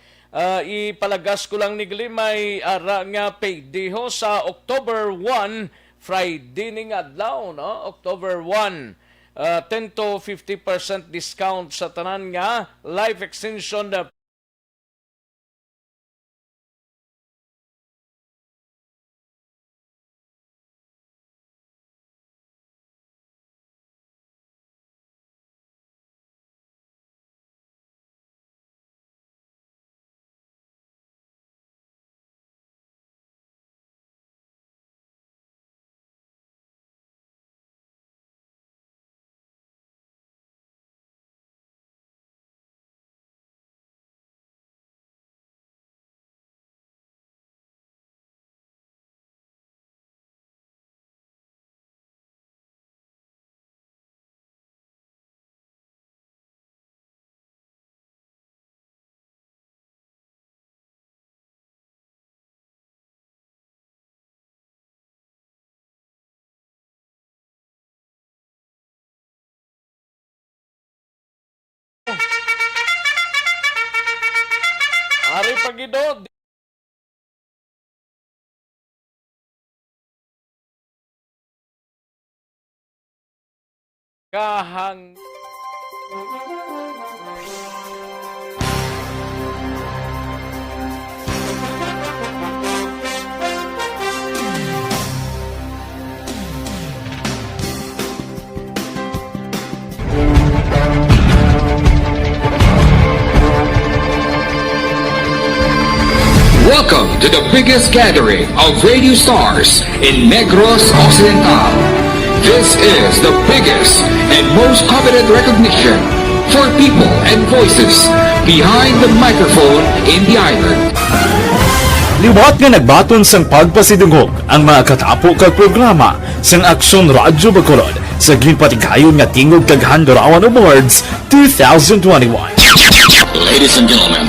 Speaker 3: Ipalagas ko lang ni Glimay ara nga payday sa October 1, Friday ning adlaw, no? October 1. 10 to 50% discount sa tanan nga life extension Ari Pagido, kahang
Speaker 12: Welcome to the biggest gathering of radio stars in Negros Occidental. This is the biggest and most coveted recognition for people and voices behind the microphone in the island.
Speaker 13: Liwat nga nagbaton sang pagpasidungog ang mga katapo kag programa sang Aksyon Radyo Bacolod sa ginpatigayon nga tingog kag Handurawan Awards 2021.
Speaker 12: Ladies and gentlemen,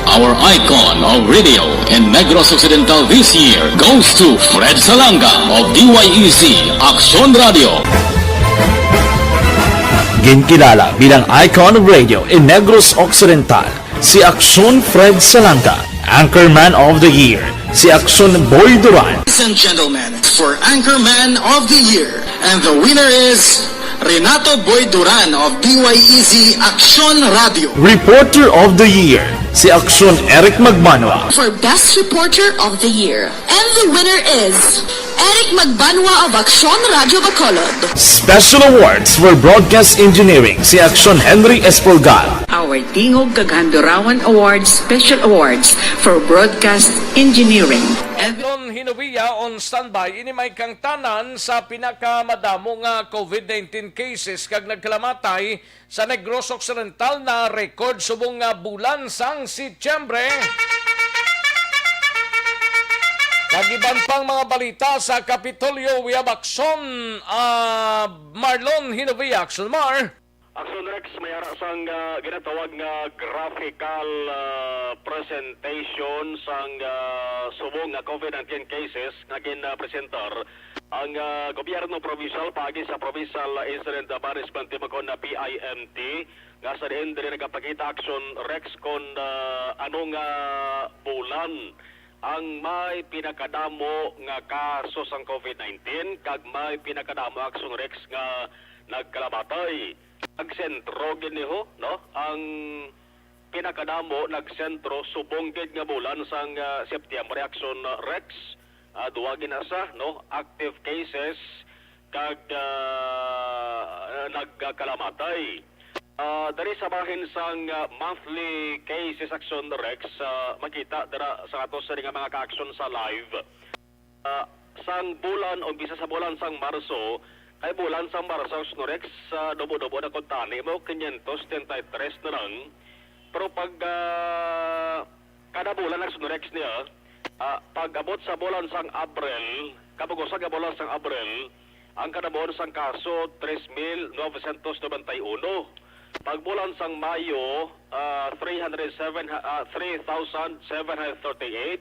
Speaker 12: our icon of radio in Negros Occidental this year goes to Fred Salanga of DYEZ Aksyon Radio.
Speaker 13: Ginkilala bilang icon of radio in Negros Occidental, si Aksyon Fred Salanga. Anchorman of the Year, si Aksyon Boy Duran.
Speaker 12: Ladies and gentlemen, for Anchorman of the Year, and the winner is Renato Boy Duran of DYEZ Aksyon Radio.
Speaker 13: Reporter of the Year, si Aksyon Eric Magbanwa.
Speaker 14: For Best Reporter of the Year, and the winner is Eric Magbanwa of Aksyon Radio Bacolod.
Speaker 13: Special awards for broadcast engineering, si Aksyon Henry Espolgar.
Speaker 15: Our Tingog kag Handurawan Awards Special Awards for Broadcast Engineering.
Speaker 3: Don Hinovia on standby, ini may kang tanan sa pinakamadamo nga COVID-19 cases kag nagkalamatay sa Negros Occidental na record subong nga bulan sang Setyembre. Kagiban pang mga balita sa Kapitolyo, we have Aksyon Marlon Hinovia. Aksyon Mar.
Speaker 16: Aksyon Rex, may ara sang ginatawag nga graphical presentation sang subong nga COVID-19 cases nga gin-presentar ang gobyerno provincial pagi sa Provincial Incident Management Team kon na PIMT nga sa diin diri nagapakita Aksyon Rex kon anong bulan ang may pinakadamo nga kaso sang COVID-19 kag may pinakadamo Aksyon Rex nga nagkalamatay. Nagsentro giniho, no? Ang pinakadamo nagsentro subong gid nga bulan sang September. Aksyon Rex duwa ginasa, no? Active cases kag nagkalamatay. Dari sa bahin sang monthly cases Aksyon Rex, makita dara sa ato sa mga ka-aksyon sa live. Sang bulan o bisa sa bulan sang Marso, kay bulan sang Marso Aksyon Rex, dobo-dobo na kontani mo 533 na lang. Pero pag kada bulan Aksyon Rex niya, pag abot sa bulan sang Abril, kabugosag nga bulan sang Abril, ang kada buwan sang kaso 3,991. Pag bulan sang Mayo, 3,738.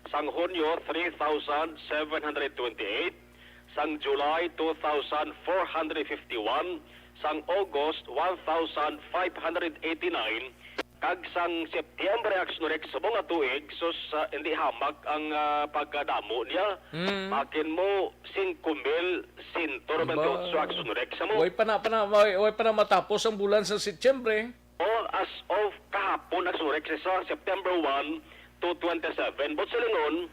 Speaker 16: Sang Hunyo, 3,728. Sang July, 2,451. Sang August, 1,589. Kag sang September Aksyon Rex sa mga tuig, sus hindi hamak ang pagkadamo niya. Makin mo 5,128 Aksyon Rex mo.
Speaker 3: Way pa na matapos ang bulan sa Setyembre.
Speaker 16: As of kahapon Aksyon Rex sa September 1 to 27. But sa lingon,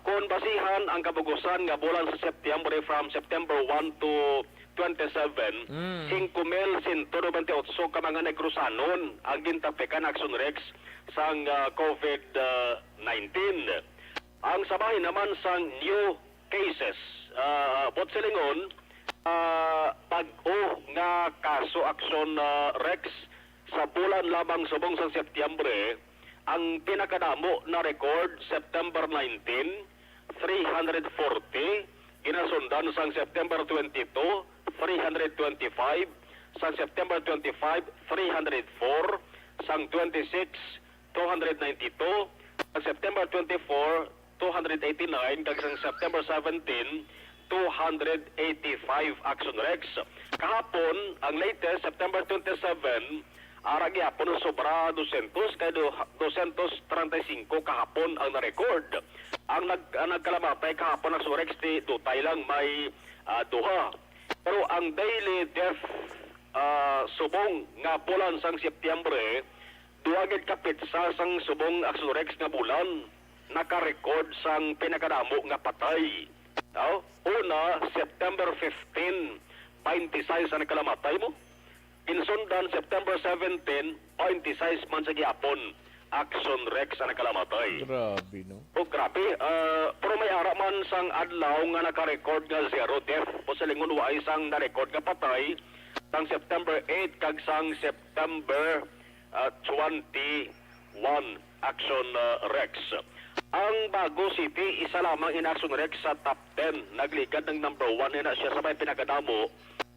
Speaker 16: kung basihan ang kabugusan nga bulan sa September from September 1 to 27, 5,128 ka mga Negrosanon ang gintapikan Aksyon Rex sang COVID-19. Ang sabahin naman sang new cases, bot silingon, pag-o nga kaso Aksyon Rex sa bulan lamang subong sang September, ang pinakadamo na record September 19, 340, ginasundan sang September 22, 325, sang September 25, 304, sang 26, 292, sang September 24, 289, kag sang September 17, 285 Aksyon Rex. Kahapon, ang latest, September 27, ara gyapon sobra 200 kay 235 kahapon ang na-record. Ang nagkalamatay kahapon ng Surex ti dutay lang may duha. Pero ang daily death subong nga bulan sang Setyembre, duwagid kapitsa sang subong Surex nga bulan naka-record sang pinakadamo nga patay. Una, September 15, 26 ang nagkalamatay mo. Insundan, September 17, 26 man sa gyapon. Action Rex ang nagkalamatay.
Speaker 3: Grabe, no?
Speaker 16: Grabe. Pero may ara man sang adlaw nga naka-record nga zero death. O sa lingon wa isang na-record nga patay sang September 8 kag sang September 21 Action Rex. Ang Bago City, isa lamang in Action Rex sa top 10. Nagligad ng number 1 na siya sa may pinakadamo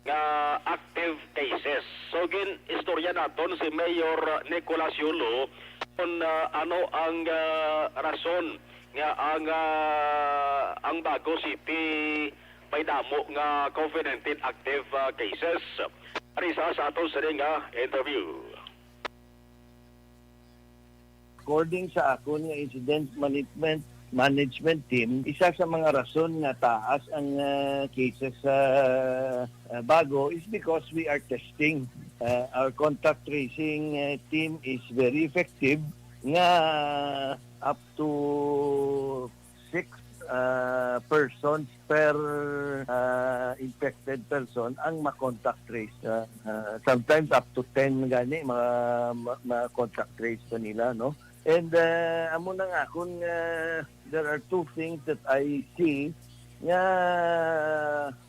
Speaker 16: nga active cases. So istorya naton si Mayor Nicolas Yulo kung ano ang rason nga ang Bago City may damo nga COVID-19 active cases. Arisa sa aton sa nga interview.
Speaker 17: According sa akon nga incident management team, isa sa mga rason nga taas ang cases sa Bago is because we are testing. Our contact tracing team is very effective nga up to 6 persons per infected person ang ma-contact trace. Sometimes up to 10 gani ma-contact trace kanila, no? And amo na nga kung there are two things that I see nga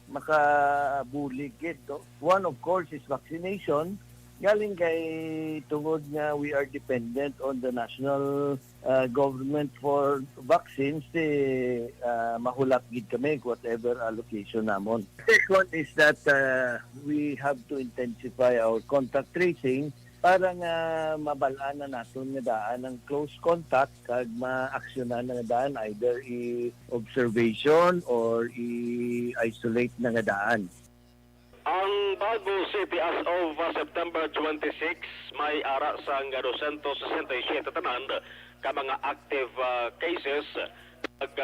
Speaker 17: makabuligid, no? One of course is vaccination. Galing kay tungod nga we are dependent on the national government for vaccines, mahulap gid kami whatever allocation namon. Second is that we have to intensify our contact tracing para nga mabalaan na naton nga daan ang close contact kag ma-aksyonan nga daan either i-observation or i-isolate na nga daan.
Speaker 16: Ang Bago City as of September 26 may ara sang 267 tanan ka mga active cases kag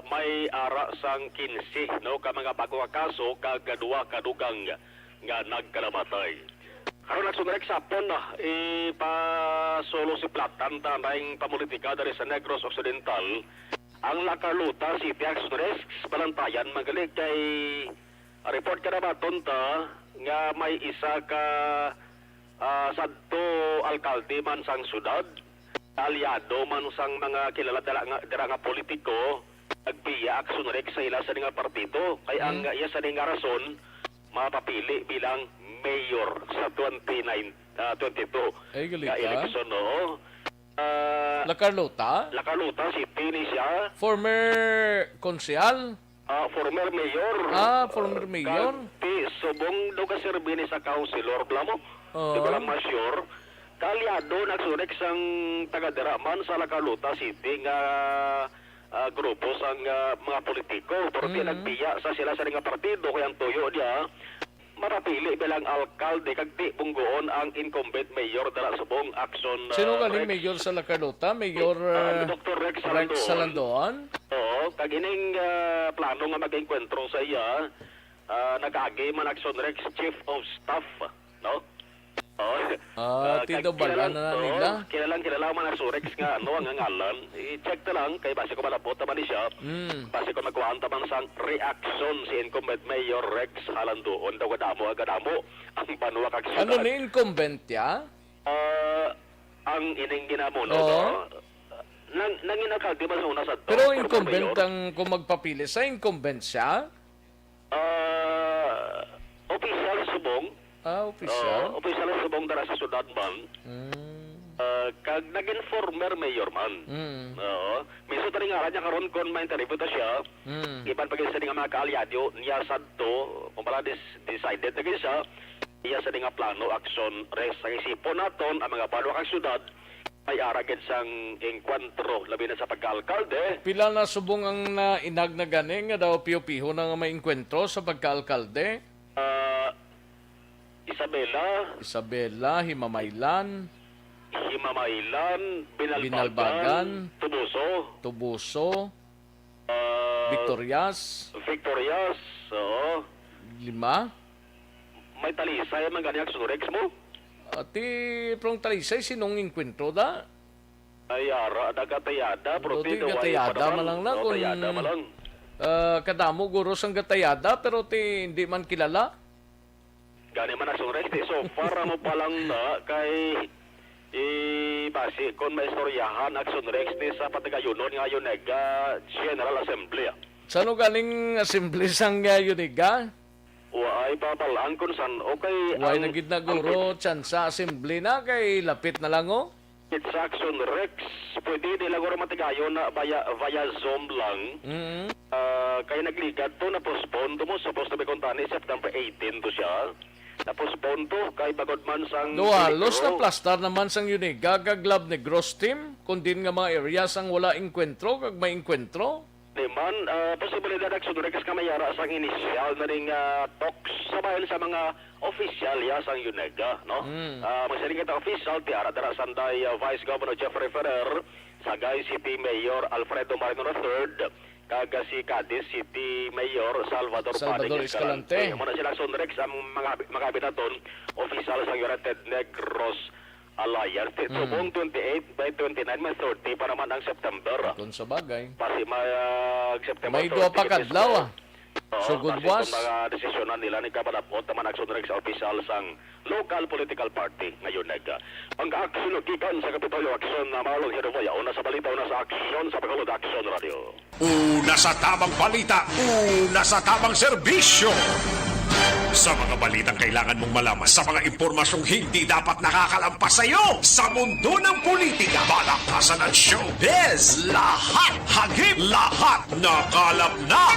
Speaker 16: may ara sang 15 no ka mga bago nga kaso kag duwa ka dugang nga nagkalamatay. Karon nagsunod sapon na ipasolo si Platan tanayng pamulitika dari sa Negros Occidental ang Lacarluta City Express balantayan magalig kay report ka na ba tonta nga may isa ka sadto alkalde man sang syudad, aliado man sang mga kilala dira nga politiko nagbiya aksyon rek sa ila sa nga partido kay ang iya sa nga rason mapapili bilang mayor sa 22
Speaker 3: ay galit ka?
Speaker 16: Eleksyon, no?
Speaker 3: Lacarluta
Speaker 16: City ni siya.
Speaker 3: Former konsyal?
Speaker 16: Former mayor.
Speaker 3: Former mayor?
Speaker 16: Subong do ka serbini sa councilor blamo. Di ba lang masyur? Kalyado nagsunek sang taga-deraman sa Lacarluta City nga grupo sang mga politiko. Pero nagbiya sa sila sa nga partido kaya ang tuyo niya marapili bilang alkalde kag di bunggoon ang incumbent mayor dala subong Action.
Speaker 3: Sino galing mayor sa Lacarluta? Mayor
Speaker 16: Dr. Rex
Speaker 3: Salandoan?
Speaker 16: Oo, kag ining plano nga mag-enkwentro sa iya nag-agi man Action Rex Chief of Staff, no?
Speaker 3: Tito Balan na nila?
Speaker 16: Kilalang man ang Surex nga ano ang ngalan. I-check na lang kay base ko malabot naman siya. Base ko magkuhanta man sang reaction si incumbent Mayor Rex Halandoon daw agadamo ang panuwa kag syudad.
Speaker 3: Ano ni incumbent ya?
Speaker 16: Ang ining ginamuno. Nanginalkalde man sa una sa to.
Speaker 3: Pero incumbent ang kung magpapili sa incumbent siya?
Speaker 16: Official subong.
Speaker 3: Official?
Speaker 16: Official subong dara sa syudad man. Kag naging former mayor man. Minsan tani nga niya karon kon ma-interview ta siya. Iban pag sa mga kaalyado niya sadto, kumpara decided na siya. Iya sa nga plano action res sa isipon naton ang mga panuwa kag syudad ay aragid sang enkwentro labi na sa pagkaalkalde.
Speaker 3: Pila na subong ang inag na gani nga daw piyo-piho na nga may enkwentro sa pagkaalkalde? Isabela, Himamaylan,
Speaker 16: Binalbagan,
Speaker 3: Tubuso, Victorias,
Speaker 16: oo.
Speaker 3: 5.
Speaker 16: May talisay man gani Action Rex mo?
Speaker 3: Ati prong talisay sinong inkwentro da?
Speaker 16: Ay ara dagatayada pero
Speaker 3: Di gatayada malang na kung kadamo guro sang gatayada pero ti hindi man kilala.
Speaker 16: Gani man Action Rex so far mo pa lang na kay base kung may istoryahan Action Rex sa patagayunon nga Yunega General Assembly.
Speaker 3: Sano galing assembly sang Yuniga?
Speaker 16: Ay papalaan kung san okay.
Speaker 3: Why nagid na guro sa assembly na kay lapit na lang o?
Speaker 16: It's Action Rex. Pwede nila guro matigayon na via Zoom lang. Kaya nagligad to na postpone to mo. Supposed to be kuntani September 18 to siya. Na-postpone to kay bagod man sang
Speaker 3: halos na plastar naman sang Yuniga kaglab ni Gross Team kung din nga mga areas ang wala inkwentro kag may inkwentro.
Speaker 16: Naman, posibilidad Action Rex ka mayara sang initial na ring talks sa bayan sa mga official ya sang Yunega, no? Magsaling kita official, tiara dara sanday Vice Governor Jeffrey Ferrer, sagay City Mayor Alfredo Marino III, kaga si Cadiz City Mayor Salvador Escalante. Muna sila Action Rex ang mga habitaton, official sang United Negros Alliance. Subong 28 by 29 may 30 para man ang September.
Speaker 3: Doon sa bagay.
Speaker 16: Pasi September
Speaker 3: may 2 pa kadlaw So good was.
Speaker 16: Mga desisyonan nila ni Kabalapot naman Action Rex official sang local political party ngayon nega. Pang-aksyon gikan sa Kapitolyo Aksyon na malong hirumoya una sa balita una sa aksyon sa Bacolod Action Radio.
Speaker 4: Una sa tamang balita, una sa tamang serbisyo. Sa mga balitang kailangan mong malaman, sa mga impormasyong hindi dapat nakakalampas sa iyo, sa mundo ng politika, balakasan at showbiz, lahat hagip, lahat nakalap na.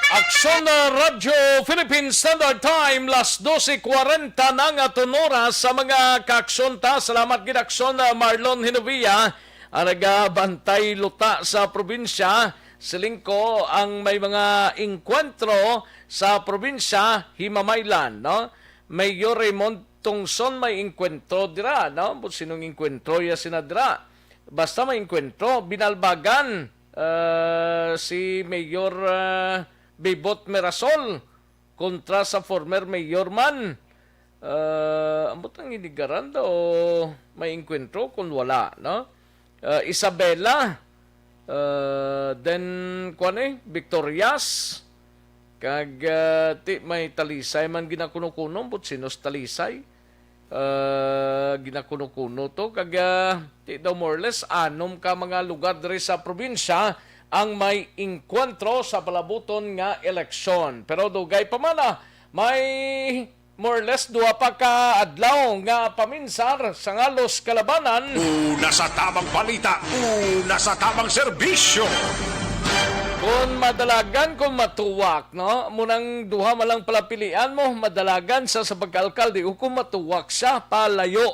Speaker 3: Aksyon na Radyo Philippine Standard Time, las 12:40 na nga tunora sa mga kaaksyon ta. Salamat gid Aksyon na Marlon Hinovia, ang nagabantay luta sa probinsya. Silingko ang may mga inkwentro sa probinsya Himamaylan, no? Mayor Raymond Tungson may inkwentro dira, no? Sinong inkwentro ya sinadra. Basta may inkwentro, Binalbagan si Mayor Bebot Merasol kontra sa former Mayor man. Ambot ang inigaran daw may inkwentro kung wala, no? Isabela then Victorias kag ti may talisay man ginakuno-kuno but sinos talisay ginakuno-kuno to kag ti daw more or less anom ka mga lugar diri sa probinsya ang may inkwentro sa palabuton nga eleksyon. Pero dugay pa man may more or less 2 pa ka adlaw nga paminsar sa ngalos kalabanan.
Speaker 4: Una sa tamang balita, una sa tamang serbisyo.
Speaker 3: Kung madalagan, kung matuwak, no? Munang duha malang palapilian mo, madalagan sa pagka-alkalde, o kung matuwak siya, palayo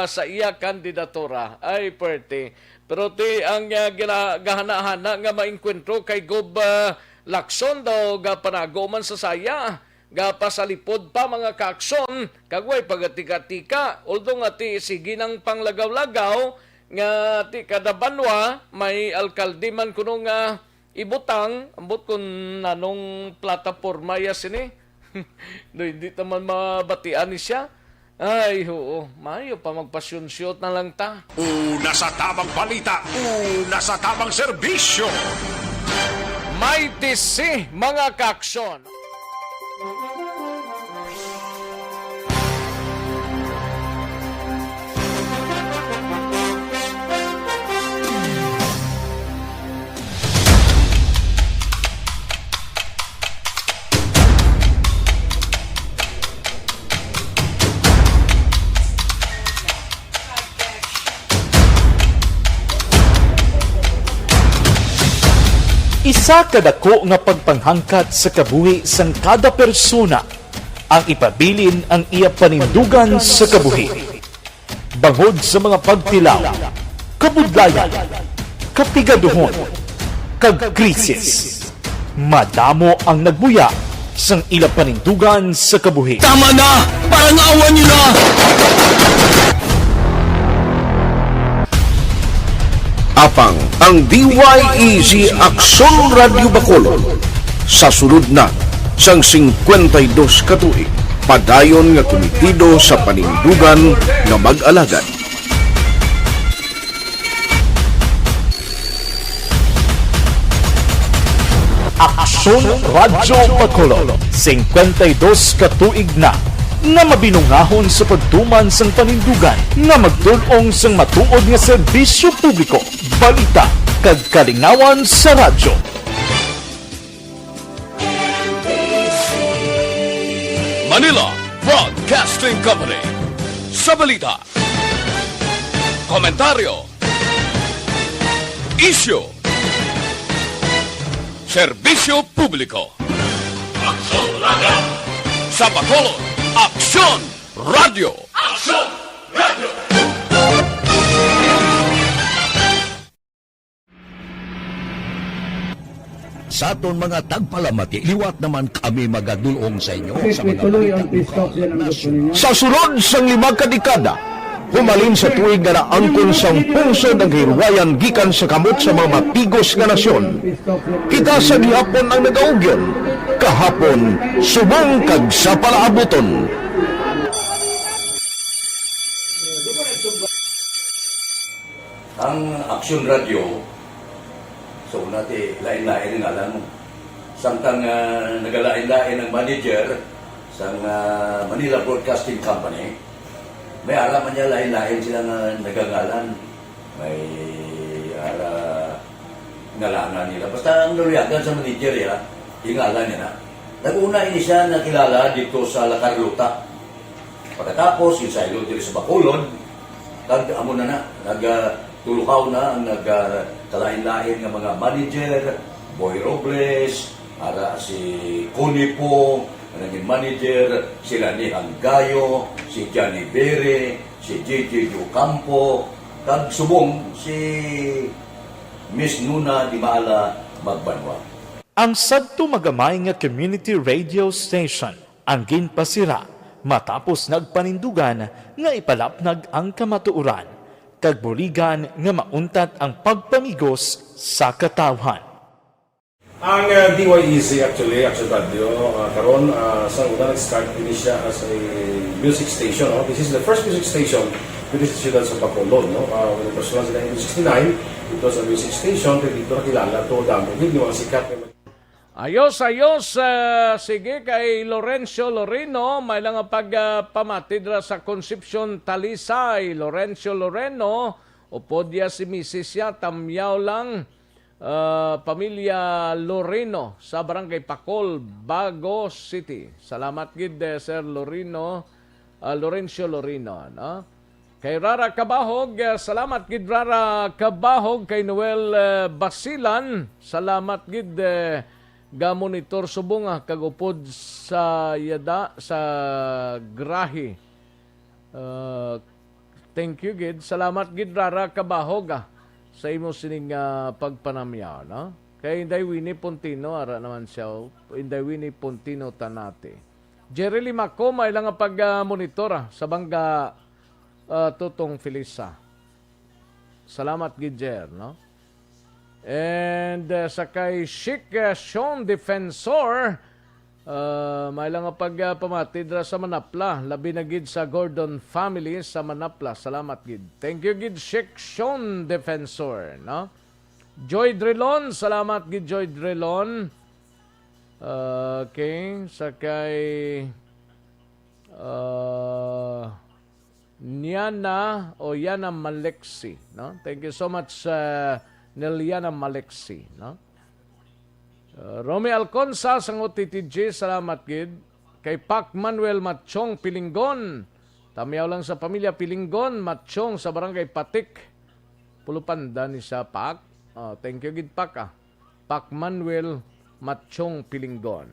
Speaker 3: sa iya kandidatura. Ay, pwerte. Pero ti ang gahana-hana nga mainkwentro kay Gob Lacson daw gapanago man sa saya. Gapasalipod pa mga kaaksyon, kagway pagatika-tika, although nga ti sige ng panglagaw-lagaw, nga ti kada banwa, may alkalde man kuno nga ibutang, ambot kung nanong plataforma yasin no, hindi naman mabatian siya. Ay, oo, mayo pa magpasyonsyot na lang ta.
Speaker 4: Una sa tamang balita, una sa tamang serbisyo.
Speaker 3: May tisi mga kaaksyon.
Speaker 13: Isa kadako nga pagpanghangkat sa kabuhi sang kada persona ang ipabilin ang iya panindugan sa kabuhi. Bangod sa mga pagtilaw, kabudlayan, kapigaduhon, kag krisis. Madamo ang nagbuya sang ila panindugan sa kabuhi.
Speaker 1: Tama na! Parang awan nyo na!
Speaker 4: Apang ang DYEZ Aksyon Radio Bacolod sa sulod na sang 52 katuig padayon nga komitido sa panindugan nga mag-alagad.
Speaker 13: Aksyon Radyo Bacolod, 52 katuig na nga mabinungahon sa pagtuman sang panindugan nga magdulong sang matuod nga serbisyo publiko, balita kag kalingawan sa radyo.
Speaker 1: Manila Broadcasting Company. Sa balita, komentaryo, issue, serbisyo publiko. Aksyon Radio! Sa Bacolod, Aksyon Radio! Aksyon Radio!
Speaker 4: Sa aton mga tagpalamati, liwat naman kami magadulong sa inyo sa mga sa sulod sang 5 kadekada. Humalin sa tuig nga naangkon sang pungsod ang hirwayan gikan sa kamot sa mga matigos nga nasyon. Kita sa gihapon ang nagaugyon, kahapon subong kag sa palaabuton.
Speaker 18: Ang Aksyon Radio, so natin lain-lain ang alam mo. Samtang nagalain-lain ang manager sa Manila Broadcasting Company, may alaman niya lain-lain sila na nagangalan. May ngalangan nila. Basta ang naluyagan sa manager ya, ingalan niya na. Nag-una ini siya nakilala dito sa La Carlota. Pagkatapos, yung sa ilo dito sa Bacolod, amo na nagtulukaw na ang nagkalain-lain ng mga manager, Boy Robles, si Connie po, naging manager, sila ni Hanggayo, si Johnny Bere, si JJ Ocampo, kag subong si Miss Nuna Di Maala Magbanwa.
Speaker 13: Ang sadto magamay nga community radio station ang ginpasira matapos nagpanindugan nga ipalapnag ang kamatuuran kag buligan nga mauntat ang pagpamigos sa katawhan.
Speaker 19: Ang DYEZ actually, Aksyon Radio, karon sa una nag-start din siya as a music station. No? This is the first music station dito sa siyudad sa Bacolod. No? When it was launched in 1969, it was a music station. Pero dito nakilala to damo. Hindi mga sikat na
Speaker 3: Ayos, sige kay Lorenzo Loreno, may lang pagpamatid sa Concepcion Talisay. Lorenzo Loreno, upodya si Mrs. ya, tamyaw lang, pamilya Loreno sa Barangay Pacol, Bago City. Salamat gid Sir Loreno, Lorenzo Loreno. No? Kay Rara Kabahog, salamat gid Rara Kabahog. Kay Noel Basilan, salamat gid ga-monitor subong kagupod sa yada sa grahe. Thank you gid. Salamat gid Rara Kabahog sa imo sining pagpanamya, no? Kay Inday Winnie Pontino ara naman siya. Inday Winnie Pontino tanate. Jerry Limaco may lang pag-monitor sa bangga Tutong Felisa. Salamat gid Jer, no? And sa kay Chic Sean Defensor, may lang pagpamatid sa Manapla, labi na gid sa Gordon family sa Manapla. Salamat gid. Thank you gid Chic Sean Defensor, no? Joy Drilon, salamat gid Joy Drilon. Okay, sa kay Yana Malexi, no? Thank you so much Neliana Malexi, no? Romy Alconsa sang OTTG, salamat gid. Kay Pac Manuel Matchong Pilinggon, tamiyaw lang sa pamilya Pilinggon Matchong sa Barangay Patik, Pulupanda ni sa Pac. Thank you gid Pac. Pac Manuel Matchong Pilinggon.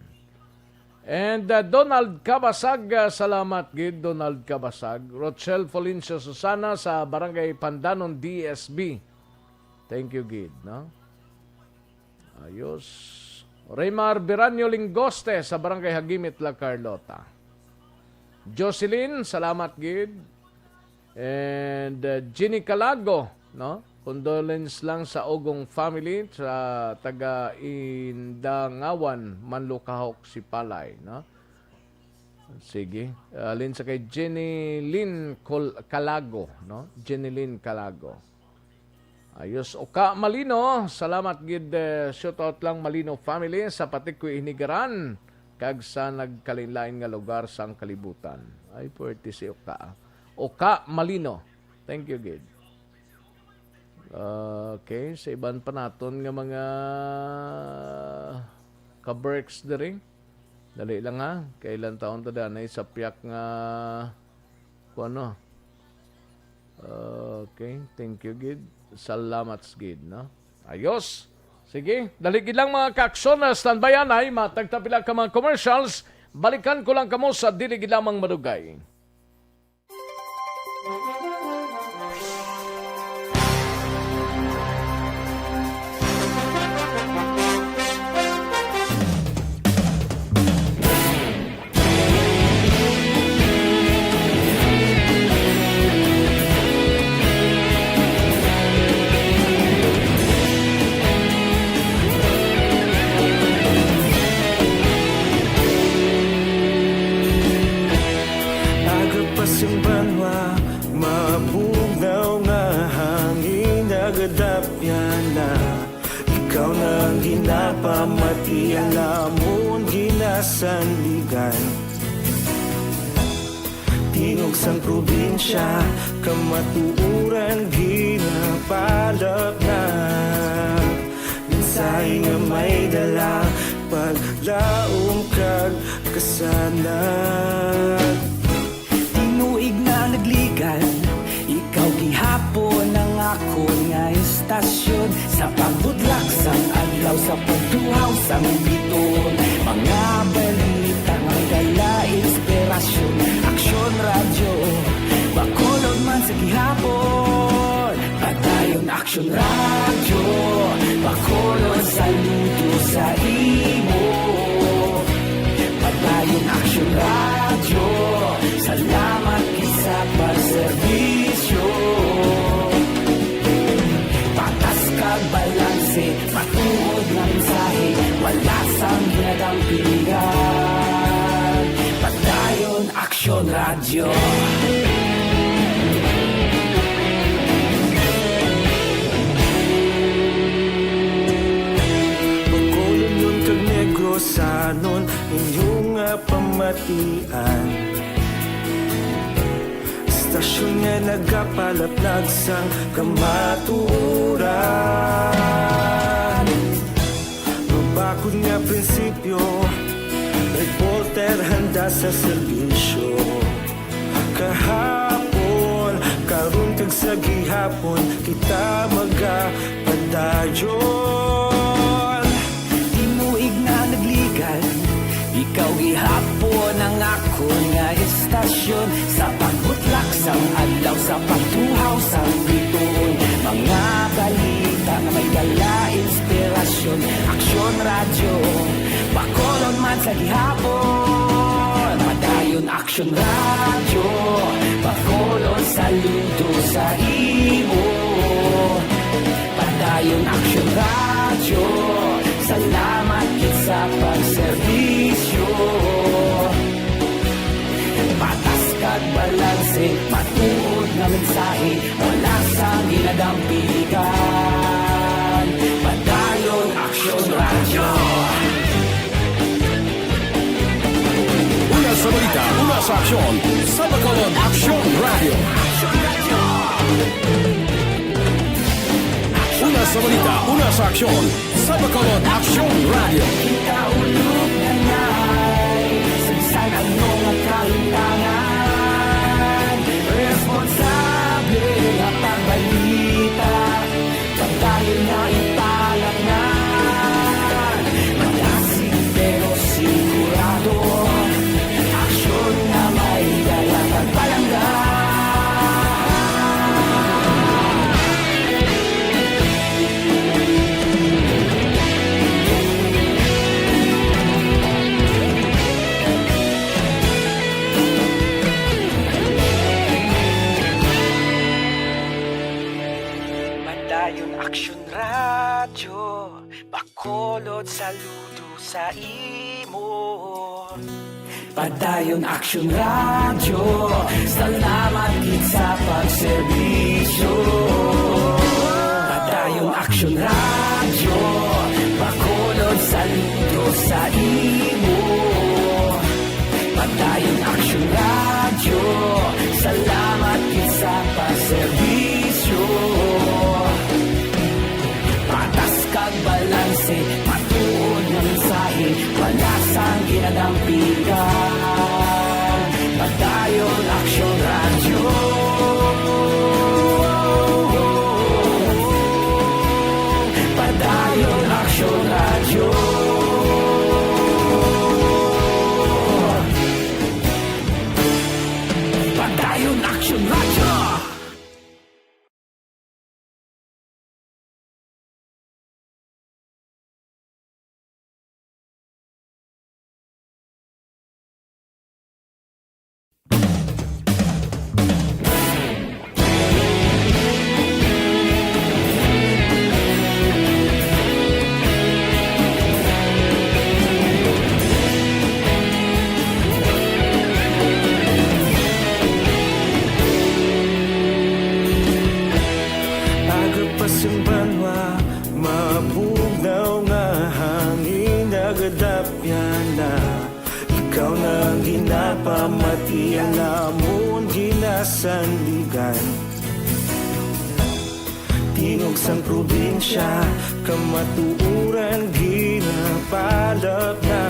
Speaker 3: And Donald Cabasag, salamat gid Donald Cabasag. Rochelle Folincio Susana sa Barangay Pandanon DSB. Thank you, Gid, no? Ayos. Raymar Biranyo Lingoste sa Barangay Hagimit, La Carlota. Jocelyn, salamat gid. And Ginny Calago, no? Condolence lang sa Ogong family sa taga Indangawan, Manlukahok, Sipalay, no? Sige. Alin sa kay Jenny Lynn Calago, no? Jenny Lynn Calago. Ayos. Oka Malino, salamat gid. Shoutout lang Malino family sa Patikoy Inigaran kag sa nagkalinlain nga lugar sa kalibutan. Ay, puwerte si Oka. Oka Malino. Thank you, gid. Okay, sa iban pa naton nga mga ka-breaks diri. Dali lang ha. Kailan taon ta danay sa piyak nga kuno. Okay, thank you gid. Salamat gid, no? Ayos. Sige, dali gid lang mga ka-aksyon na standby anay, matagtapila ka mga commercials. Balikan ko lang kamo sa dili gid lamang madugay.
Speaker 20: Ikaw na ginapamati, alamon ginasandigan. Tingog sang probinsya, kamatuuran ginapalap na. Minsay nga may dala, paglaom kag kasanan. Tinuig na nagligan, ikaw gihapon ang ako nga istasyon. Sa pagbudlak sang adlaw, sa pagtuhaw sang biton. Mga balita nga dala inspirasyon. Aksyon radyo, bakulog man sa gihapon. Padayon aksyon radyo, bakulog saludo sa imo. Padayon aksyon radyo, salamat sa pagserbisyo. Patas kag balanse, matuod na mensahe, wala sang ginadampingan. Padayon aksyon radyo. Pagkulon yun kag Negros anon, inyong pamatian. Stasyon nga nagapalaplag sang kamaturan. Mabakod nga prinsipyo, reporter handa sa serbisyo. Kahapon, karon kag sa gihapon, kita magapadayon. Tinuig na nagligan, ikaw gihapon ang ako nga istasyon. Sa pagbutlak sang adlaw, sa pagtuhaw sang biton. Mga balita na may dala inspirasyon. Aksyon radyo, bakolon man sa gihapon. Padayon aksyon radyo, bakolon saludo sa imo. Padayon aksyon radyo, salamat sa pagserbisyo. Patas kag balanse, matuod na mensahe, wala sang ginadampilikan. Padayon aksyon radyo.
Speaker 4: Una sa balita, una sa aksyon, sa Bacolod Aksyon Radio. Una sa balita, una sa aksyon, sa Bacolod Aksyon Radio.
Speaker 20: Kita ulog na na'y saan ang mga kahintangan. Responsable at pagbalita, pagdayon na italak na. Malasig pero sigurado, aksyon na may dalang pagpalangga. Padayon Aksyon Radyo, Bacolod saludo sa imo. Padayon Aksyon Radyo, salamat gid sa pagserbisyo. Padayon Aksyon Radyo, Bacolod saludo sa imo. Padayon Aksyon Radyo, salamat gid sa pagserbisyo. Patas kag balanse, matuod nga mensahe, wala sang ginadampigan. Padayon Aksyon Radyo. Padayon Aksyon Radyo. Padayon Aksyon Radyo.
Speaker 21: Agapasang banwa, mabugnaw nga hangin nagadapyan na. Ikaw na ang ginapamatian namon ginasandigan. Tingog sang probinsya, kamatuuran ginapalap na.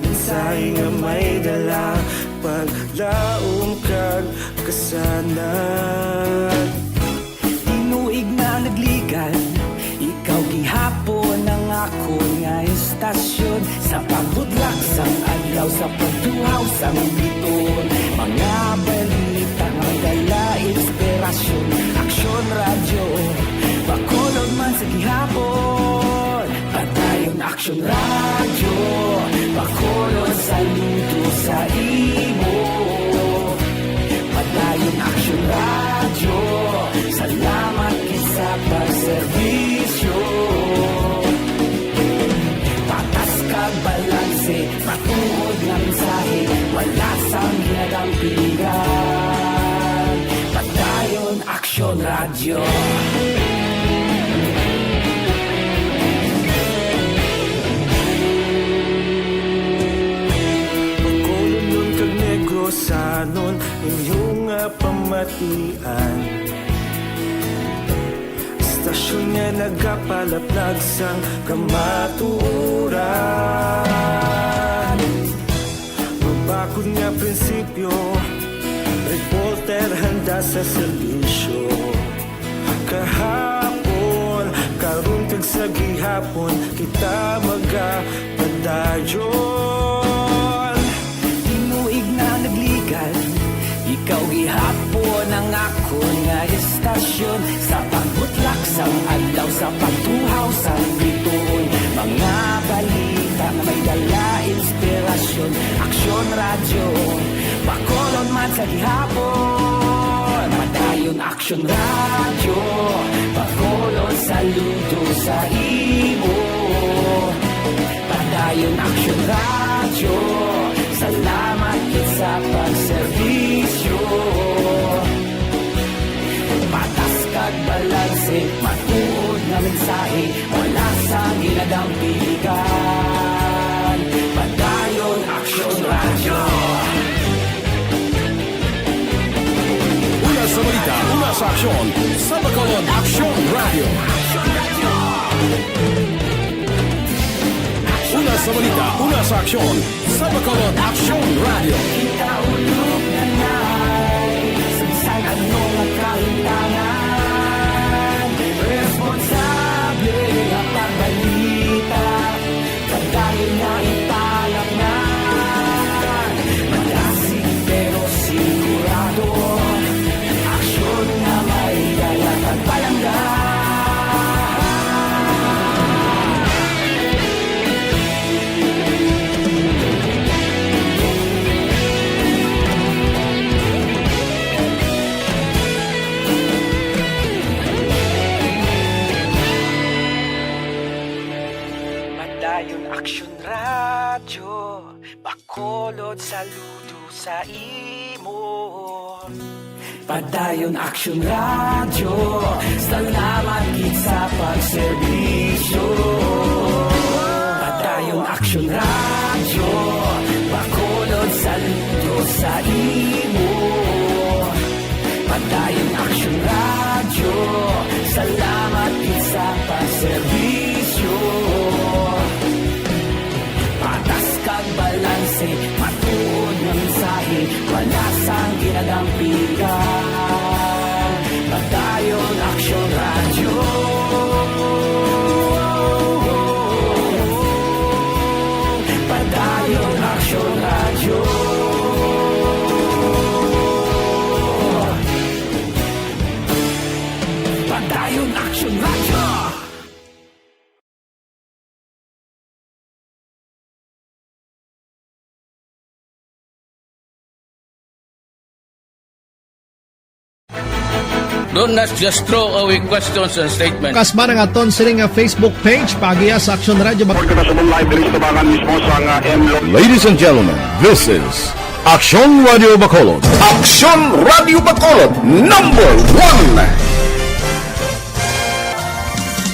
Speaker 21: Minsay nga may dala, paglaom kag kasanat.
Speaker 20: Tinuig na nagligan, ikaw gihapon ang ako nga istasyon. Sa pagbudlak sang adlaw, sa pagduhaw sang biton. Mga balita nga dala inspirasyon. Aksyon Radyo, Bacolod man sa gihapon. Padayon Aksyon Radyo, Bacolod saludo sa imo. Padayon Aksyon Radyo, salamat gid sa pagserbisyo. Patas kag balanse, matuod nga mensahe, wala sang ginadampigan. Padayon Aksyon Radyo.
Speaker 21: Bacolod nun kag Negros sanon, inyong nga pamatian. Istasyon nga nagapalaplag sang kamatuuran. Mabakod nga prinsipyo, reporter handa sa serbisyo. Kahapon, karon kag sa gihapon, kita magapadayon.
Speaker 20: Tinuig na nagligan, ikaw gihapon ang ako nga istasyon. Sa pagbutlak sang adlaw, sa pagtuhaw sang biton. Mga balita na may dala inspirasyon. Aksyon Radyo, Bacolod man sa gihapon. Padayon Aksyon Radyo, Bacolod saludo sa imo. Padayon Aksyon Radyo, salamat gid sa pagserbisyo. Patas kag balanse, matuod nga mensahe, wala sang ginadampigan. Padayon Aksyon Radyo.
Speaker 4: Una sa balita, una sa aksyon, sa Bacolod Aksyon Radio. Una sa balita, una sa aksyon, sa Bacolod Aksyon Radio.
Speaker 20: Kita ulog na na'y sagsag anong ang kahintangan. Responsable ang pagbalita, pagdahin na ipalak na. Malasig pero sigurado, aksyon na may dala pagpalangga. saludo sa imo. Padayon Action Radio, salamat gid sa pagserbisyo. Padayon Action Radio, Bacolod saludo sa imo. Padayon Action Radio, salamat gid sa pagserbisyo. Patas kag balanse, matuod nga mensahe, wala sang ginagampigan. Padayon Action Radio. Padayon Action Radio. Padayon Action Radio.
Speaker 1: Don't not just throw away questions and statements.
Speaker 7: Kasbara nga ton sining nga Facebook page pagiya sa Action Radio.
Speaker 13: Ladies and gentlemen, this is Action Radio Bacolod.
Speaker 1: Action Radio Bacolod, number 1.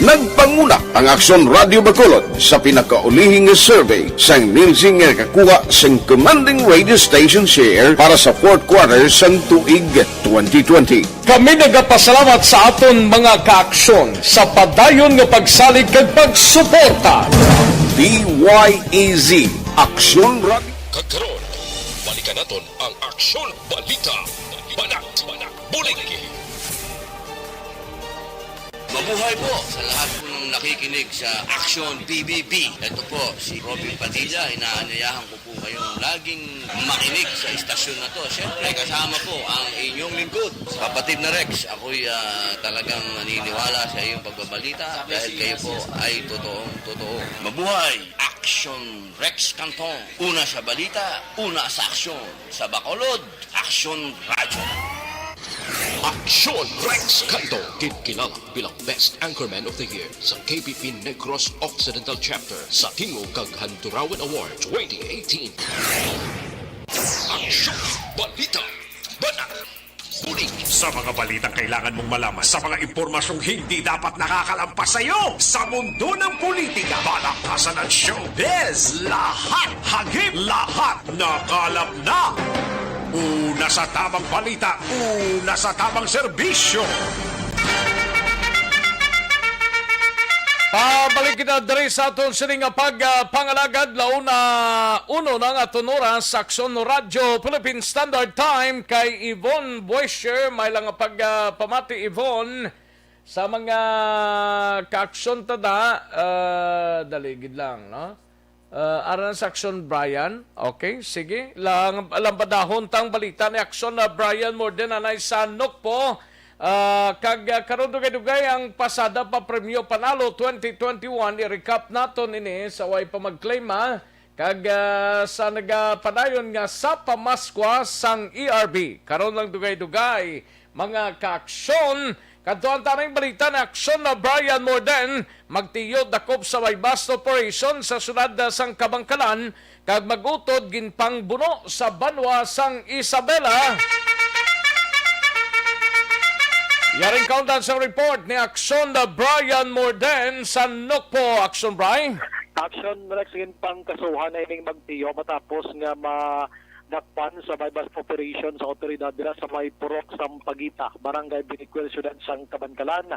Speaker 1: Nagpanguna ang Action Radio Bacolod sa pinakaulihing survey sang nilsing nga kakuha sang commanding radio station share para sa fourth quarter sang tuig 2020.
Speaker 3: Kami nagapasalamat sa aton mga kaaksyon sa padayon nga pagsalig kag pagsuporta.
Speaker 1: DYEZ Action Radio.
Speaker 2: Kagkaroon, balikan naton ang Aksyon Balita. Banat, bulig.
Speaker 5: Mabuhay po sa lahat po ng nakikinig sa Action PBB. Ito po si Robin Padilla. Inaanyayahan ko po kayong laging makinig sa istasyon na to. Siyempre kasama po ang inyong lingkod. Kapatid na Rex, ako'y talagang naniniwala sa iyong pagbabalita dahil kayo po ay totoo. Mabuhay Action Rex Canton. Una sa balita, una sa aksyon. Sa Bacolod, Action Radio.
Speaker 2: Aksyon Rex Canto, kilala bilang Best Anchorman of the Year sa KPP Negros Occidental Chapter sa Tingog kag Handurawan Award 2018. Aksyon Balita. Banat. Bulig.
Speaker 4: Sa mga balitang kailangan mong malaman, sa mga impormasyong hindi dapat nakakalampas sa iyo, sa mundo ng politika, balakasan at showbiz, lahat hagip, lahat nakalap na. Una sa tamang balita, una sa tamang serbisyo.
Speaker 3: Pabalik kita diri sa aton sining nga pagpangalagad launa uno na nga tunuras sa Action Radio Philippine Standard Time kay Yvonne Boisher. May lang nga pagpamati Yvonne sa mga ka-aksyon tada. Daligid lang, no? Aran sa Action Brian. Okay, sige. Lampadahon tang balita ni Action na Brian Morden anay sa Nokpo. Kag karon dugay-dugay ang pasada pa premyo panalo 2021 i-recap naton ini sa way pa mag-claim kag sa nagapadayon nga sa pamaskwa sang ERB. Karon lang dugay-dugay mga ka-aksyon. Kantuan tanang balita na Aksyon na Brian Morden magtiyod dakop sa may bus operation sa sunad sang Kabangkalan kag magutod ginpang buno sa banwa sang Isabela. Yaring countdown sa report ni Aksyon na Brian Morden sa Nokpo. Aksyon Brian.
Speaker 22: Action Rex ginpang kasuhan na ining magtiyo matapos nga dakpan sa may bus operation sa otoridad dira sa may Purok Sampaguita, Barangay Binicuel, Siyudad sang Kabangkalan.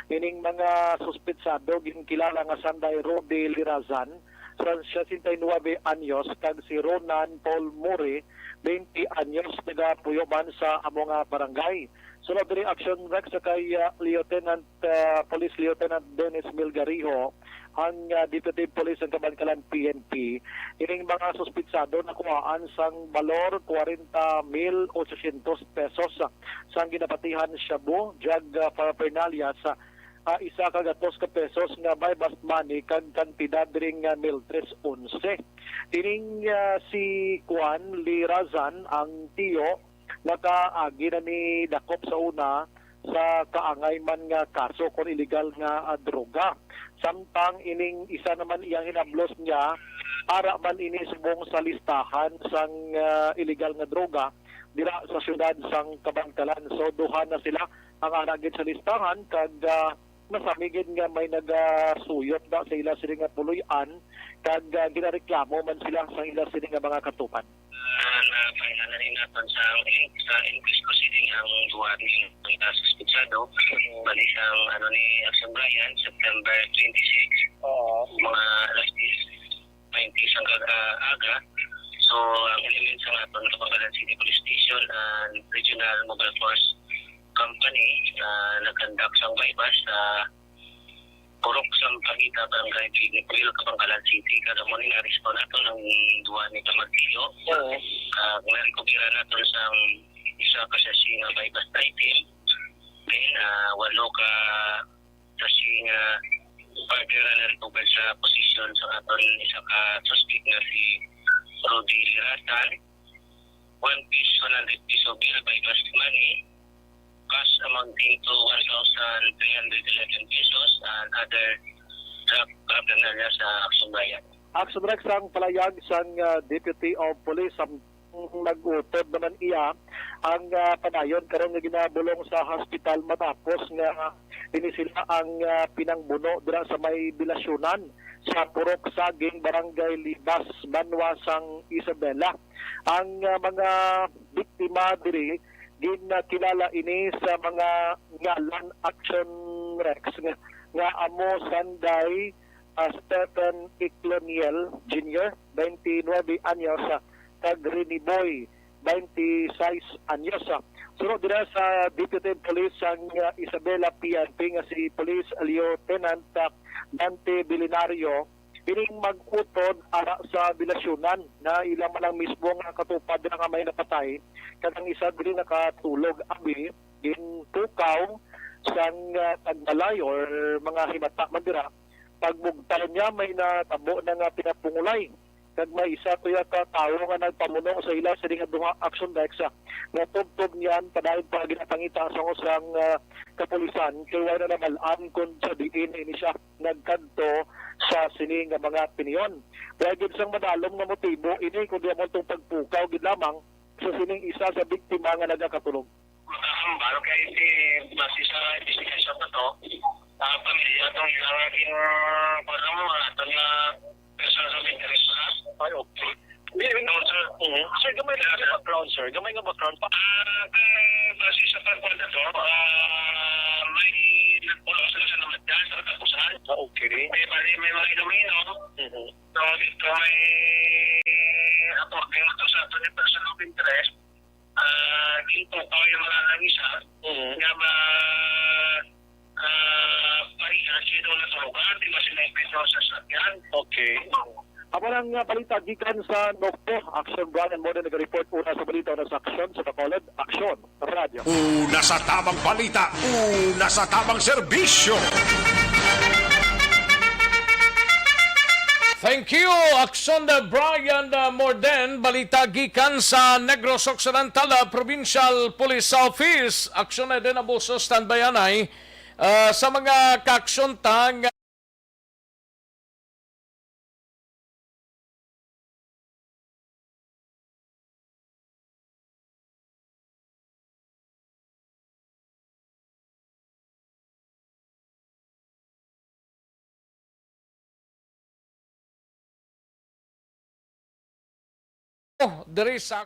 Speaker 22: Ining mga suspetsado ginkilala nga Sanday Rode Lirazan, 69 anyos, kag si Ronan Paul Mure, 20 anyos, taga Puyoman sa among barangay. Sunod rin Action Rex sa kay Police Lieutenant Dennis Milgariho, ang Deputy Police ng Kabangkalan PNP. Ining mga suspitsado na kuhaan sang balor 40,800 pesos sang ginapatihan shabu, drug paraphernalia sa isa kagatos ka pesos nga may bust money kag kantidad ring 1,311. Ining si Juan Lirazan ang tiyo nakaagi na ni dakop sa una sa kaangay man nga kaso kung illegal nga droga. Samtang ining isa naman iyang hinablos niya ara man ini subong sa listahan sang illegal nga droga dira sa syudad sang Kabangkalan. So duha na sila ang anagid sa listahan kag masamigid nga may nagasuyot na sa ila sila nga puloy-an kag ginareklamo man sila sa ila sila nga mga katupan.
Speaker 9: Na-final na rin natin sa English ko sila ang duwa ni suspitsado balik ang ni Action Brian September 26 mga alas 10:20 hanggang aga. So ang elements ng aton Kabangkalan City Police Station and Regional Mobile Force Company nag-conduct sang bypass sa Purok sang Pagita Barangay Pinipuil, Kabangkalan City. Kada mo ning aresto nato ng duwa ni Kamagtiyo. Na-recupera nato sang isa ka sasi nga bypass item. Then walo ka sasi nga partner na recover sa posisyon sa aton isa ka suspect nga si Rudy Lirasan. 1 piece 100 piso bill bypass money. Cash amounting to 1,311 pesos and other drug paraphernalia sa Action Brian.
Speaker 22: Action Rex ang palayag sang Deputy of Police ang nag-utod naman iya ang panayon karon nga ginabulong sa hospital matapos nga ini sila ang pinangbuno dira sa may bilasyonan sa Purok Saging, Barangay Libas, Banwa sang Isabela. Ang mga biktima diri ginakilala ini sa mga ngalan Action Rex nga amo Sanday Stephen Icloniel Jr., 29 anyos, kag Rini Boy, 26 anyos. Sunod din sa Deputy Police ang Isabela PNP nga si Police Lieutenant Dante Bilinario, pining mag-utod ara sa bilasyonan na ilang malang mismo nga katupad na nga may napatay kadang isa din nakatulog abi in tukaw sang tagbalay or mga himata mandira pagbugtaw niya may natabo na nga pinapungulay kag may isa tuya ka tawo nga nagpamunong sa ila sa nga duha Action Dex nga tubtob niyan padayon pa ginapangita sa usang kapulisan kay wala na malan kun sa diin ini siya nagkadto sa sini nga mga opinion. Kaya gid sang madalom nga motibo ini kundi mo tong pagpukaw gid lamang sa sining isa sa biktima nga nagakatulog.
Speaker 9: Baro kay si base sa investigation na to, pamilya tong ilang mo aton nga personal of interest ha.
Speaker 22: Ay okay. Sir, gamay nga background, sir. Gamay nga background pa.
Speaker 9: Base sa pagkwenta to, may nagpulaw sila sa namadyan sa katapusan.
Speaker 22: Okay.
Speaker 9: May mga ilumino. So, dito may according to sa ato ni person of interest, dito pa yung mga nangisa nga pahiya sino na sa lugar, di ba sila yung sa sakyan.
Speaker 22: Okay. Amo lang balita gikan sa Nokpo, Action Brian mo na nag-report una sa balita na sa Action sa Bacolod, Action Radio.
Speaker 4: Una sa tamang balita, una sa tamang serbisyo.
Speaker 3: Thank you, Action Brian Morden. Balita gikan sa Negros Occidental Provincial Police Office. Action na din abuso standbayanay sa mga ka-action tang diri sa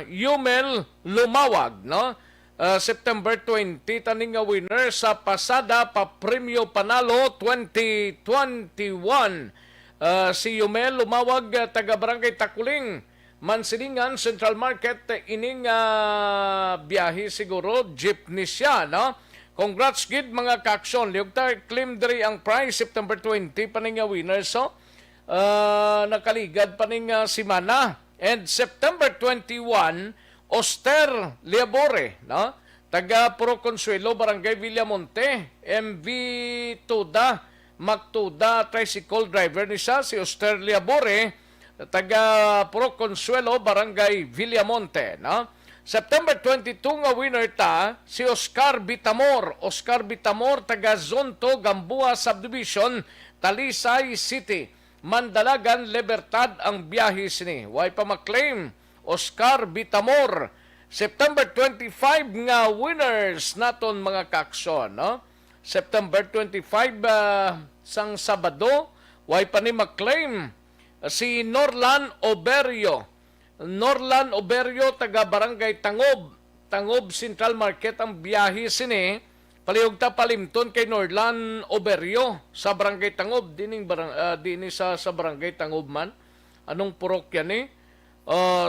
Speaker 3: Yumel Lumawag, no? September 20, taning nga winner sa pasada pa Premyo Panalo 2021. Si Yumel Lumawag, taga Barangay Takuling, Mansilingan, Central Market, ining biyahe siguro, jeepney siya, no? Congrats gid mga ka-aksyon. Liugta claim diri ang prize September 20, paning nga winner. So, nakaligad paning simana. And September 21, Oster Liabore, no? taga Puro Consuelo, Barangay Villamonte. MV Tuda, Magtuda, tricycle driver ni siya, si Australia Bore, taga Puro Consuelo, Barangay Villamonte. No? September 22 nga winner ta, si Oscar Bitamor. Oscar Bitamor, taga Zonto, Gamboa Subdivision, Talisay City. Mandalagan, Libertad ang biyahe sini. Way pa maklaim, Oscar Bitamor. September 25 nga winners naton mga kakson. No? September 25 sang Sabado, way pa ni maklaim si Norlan Oberio. Norlan Oberio, taga Barangay Tangob. Tangob Central Market ang biyahe sini. Palihog ta palimton kay Norlan Oberio sa Barangay Tangob. Dini sa Barangay Tangob man. Anong purok yan eh?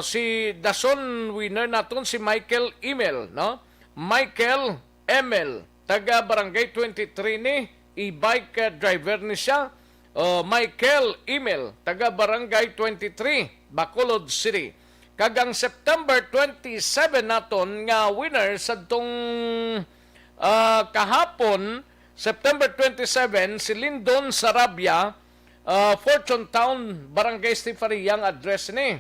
Speaker 3: Si Dason winner naton si Michael Emel. No? Michael Emel, taga Barangay 23 ni. E-bike driver ni siya. Michael Emel, taga Barangay 23, Bacolod City. Kagang September 27 naton nga winner sa tong kahapon, September 27, si Lindon Sarabia, Fortune Town, Barangay Stefania ang address ni.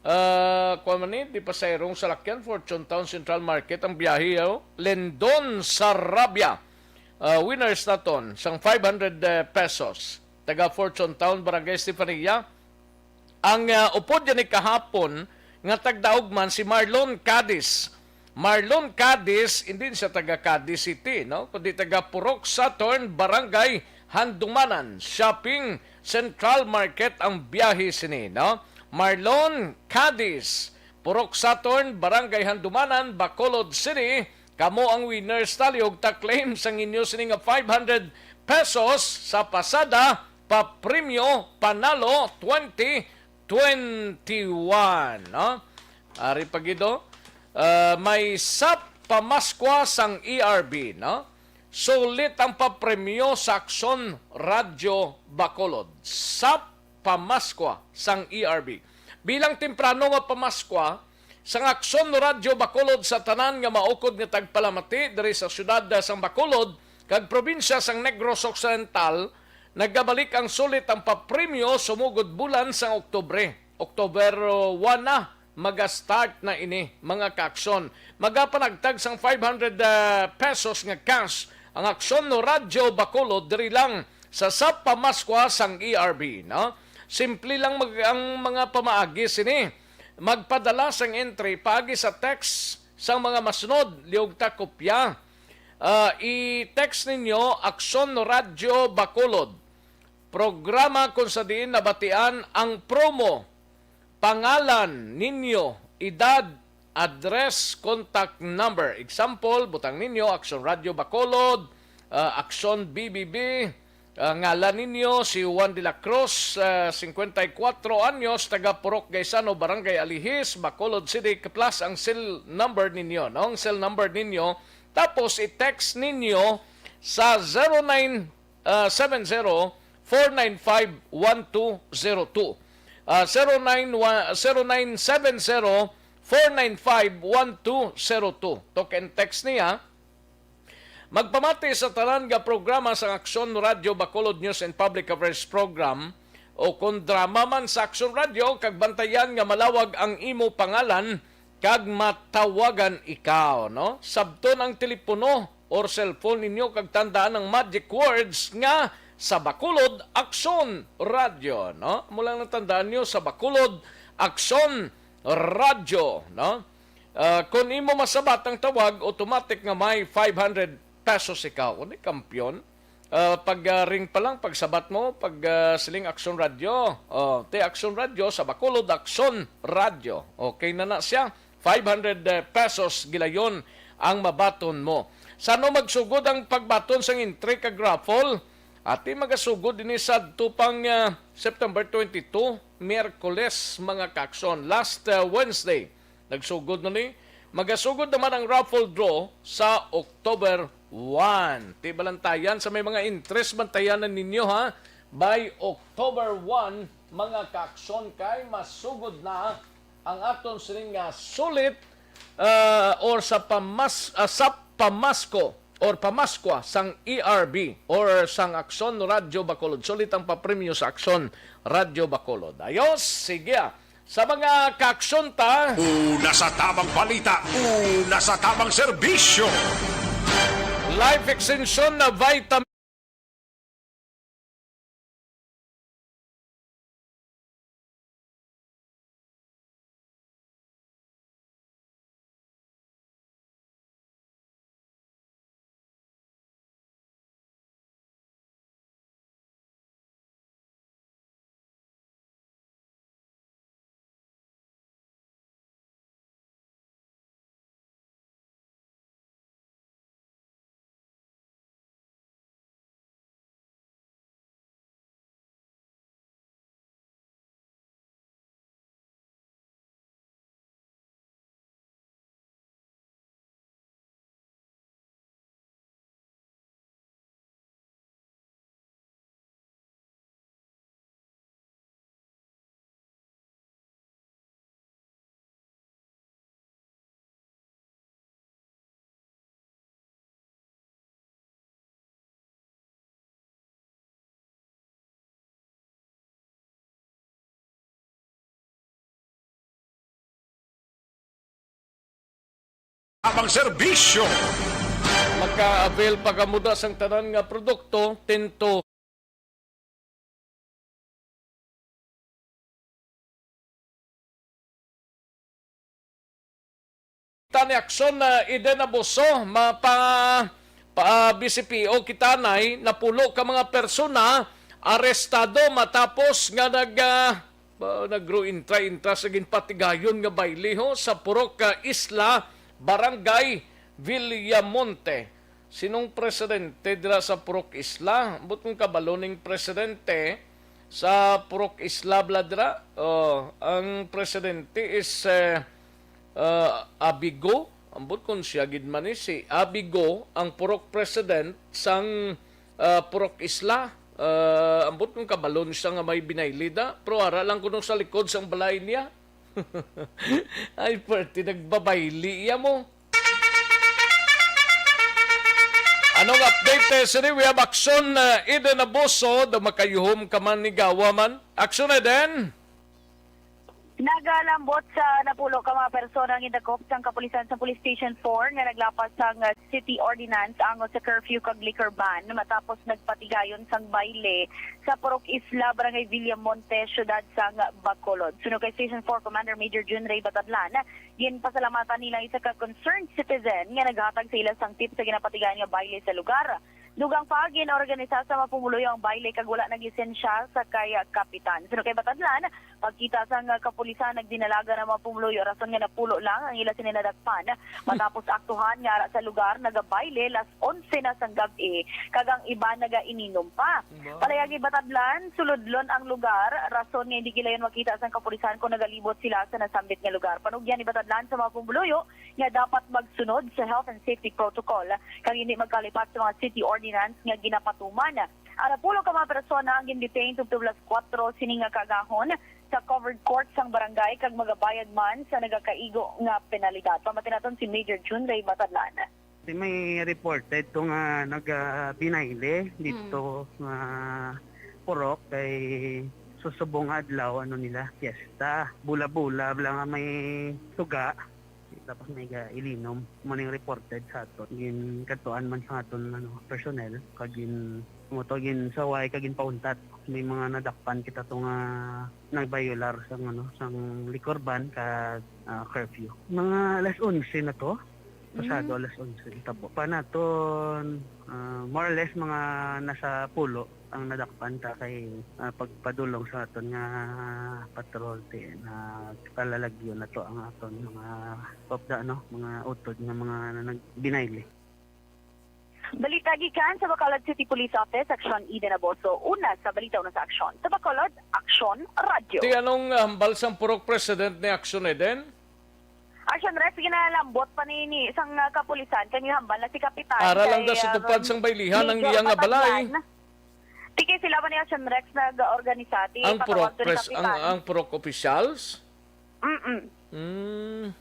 Speaker 3: Di pa sa irong salakyan, Fortune Town Central Market ang biyahe. Lindon Sarabia, winners naton, sang 500 pesos. Taga Fortune Town, Barangay Stefania. Ang upod yan ni kahapon, nga tagdaog man si Marlon Cadiz. Marlon Cadiz, hindi siya taga Cadiz City, no? Kundi taga Purok Saturn, Barangay Handumanan, Shopping Central Market ang biyahe sini, no? Marlon Cadiz, Purok Saturn, Barangay Handumanan, Bacolod City, kamo ang winners taliog ta-claim sang inyo sini nga 500 pesos sa pasada pa premyo panalo 2021, no? Ari pagido, may SAP pamaskwa sang ERB, no? Sulit ang papremyo sa Aksyon Radyo Bacolod. SAP pamaskwa sang ERB. Bilang temprano nga pamaskwa sang Aksyon Radyo Bacolod sa tanan nga maukod nga tagpalamati diri sa syudad sang Bacolod kag probinsya sang Negros Occidental, naggabalik ang sulit ang papremyo sumugod bulan sang Oktubre. October 1 na, maga-start na ini, mga kaaksyon. Magapanagtag sang 500 pesos nga cash ang Aksyon no Radyo Bacolod diri lang sa SAP pamaskwa sang ERB. No? Simple lang ang mga pamaagi sini. Magpadala sang entry paagi sa text sang mga masunod, liog ta kopya. I-text ninyo Aksyon no Radyo Bacolod. Programa kung sa diin nabatian ang promo, pangalan ninyo, edad, address, contact number. Example, butang ninyo, Aksyon Radio Bacolod, Aksyon BBB, ngalan ninyo, si Juan de la Cruz, 54 anyos, taga Purok Gaisano, Barangay Alihis, Bacolod City, plus ang cell number ninyo. No? Ang cell number ninyo, tapos i-text ninyo sa 0970-495-1202. 0970-495-1202. Talk and text niya. Magpamati sa tanan nga programa sa Aksyon Radio Bacolod News and Public Affairs Program o kung drama man sa Aksyon Radio, kag bantayan nga malawag ang imo pangalan kag matawagan ikaw. No? Sabton ang telepono or cellphone ninyo kag tandaan ang magic words nga sa Bacolod Aksyon Radio, no? Mula nang tandaan niyo sa Bacolod Aksyon Radio, no? Kung imo masabat ang tawag, automatic nga may 500 pesos ikaw. Kundi kampiyon. Pag ring pa lang, pag sabat mo, pag siling Aksyon Radio, te Aksyon Radio sa Bacolod Aksyon Radio. Okay na siya. 500 pesos gilayon ang mabaton mo. Sano magsugod ang pagbaton sang entry kag raffle? Ati magasugod din sa tupang September 22, Miyerkules, mga kakson. Last Wednesday, nagsugod na ni. Magasugod naman ang raffle draw sa October 1. Tibalantayan sa may mga interest bantayanan ninyo ha. By October 1, mga kakson, kay masugod na ang aton sining sulit or sa pamasko or pamaskwa sang ERB or sang Aksyon Radyo Bacolod. Sulit ang papremyo sa Aksyon Radyo Bacolod. Ayos, sige. Sa mga kaaksyon ta,
Speaker 4: Una sa tamang balita, una sa tamang serbisyo.
Speaker 3: life extension na vitamin
Speaker 4: Tamang serbisyo.
Speaker 3: maka-avail pagamuda sang tanan nga produkto tento tani aksyon na idenaboso BCPO kitanay napulo ka mga persona arestado matapos nga nagro-intra sa ginpatigayon nga bayliho sa Purok Isla, Barangay Villamonte. Sinong presidente dira sa Purok Isla? Butong kabaloning presidente sa Purok Isla bladra. Ang presidente is Abigo. Ambot kung siya gidman si Abigo ang Purok president sang Purok Isla. Ambot kung kabalon siya nga may binaylida. Pero ara lang kuno sa likod sang balay niya. Ay, pwerte nagbabayli iya mo. Anong update sini? We have aksyon Eden Abuso da makayuhom kaman ni Gawaman. Aksyon Eden.
Speaker 6: Nagalambot sa napulo ka mga persona ang indakop sang kapulisan sa Police Station 4 nga naglapas sang city ordinance ango sa curfew kag liquor ban matapos nagpatigayon sang baile sa Purok Isla, Barangay Villamonte, syudad sang Bacolod. Suno kay Station 4 Commander Major Jun Ray Batadlan, ginpasalamatan nila isa ka concerned citizen nga naghatag sa ila sang tip sa ginapatigayon nga baile sa lugar. Dugang pagin organisa sa mapumuloy ang baile kag wala naglisensya sa kay kapitan. Suno kay Batadlan, pagkita sang kapulisan nagdinalaga na mapumuloy rason nga napulo lang ang ila sininadakpan matapos aktuhan nga sa lugar nagabayle las 11 na sang gabi kag ang iba nagaininom pa. Palayagi Batadlan, suludlon ang lugar rason nga hindi gilayon makita sang kapulisan kung nagalibot sila sa nasambit nga lugar. Panugyan ni Batadlan sa mapumuloyo nga dapat magsunod sa health and safety protocol kag hindi magkalipat sa mga city ordinance nga ginapatuman. Arapulo ka mga persona ang gindetain tubto plus 4 sining nga kagahon sa covered court sang barangay kag magabayad man sa nagakaigo nga penalidad. Pamatinaton si Major Jun Ray Batadlan.
Speaker 10: May reported to nga nagbinayle dito nga Purok kay susubong adlaw nila fiesta. Bula-bula lang may tuga tapos may ilinom maning reported sa aton gin katuan man sa aton personnel kagin motogin saway kagin pauntat may mga nadakpan kita to nga nagbayular sang liquor ban ka curfew mga alas 11 na to pasado alas 11 tabo pa naton more or less mga nasa pulo ang nadakpan ta kay pagpadulong sa aton nga patrol na palalagyo na to ang aton mga popda mga utod nga mga nagbinayle.
Speaker 6: Balita gikan sa Bacolod City Police Office, Aksyon Eden Abuso. Una sa balita sa aksyon. Sa Bacolod, Aksyon Radio.
Speaker 3: Di anong hambal sang Purok president ni Aksyon Eden?
Speaker 6: Aksyon Rex, ginalambot pa ni isang kapulisan kanya hambal na si Kapitan.
Speaker 3: Ara lang da sa tupad sang baylihan ng iyang balay.
Speaker 6: Tiki sila ba ni Aksyon Rex nag-organisati?
Speaker 3: Ang Purok officials?
Speaker 6: Mm-mm.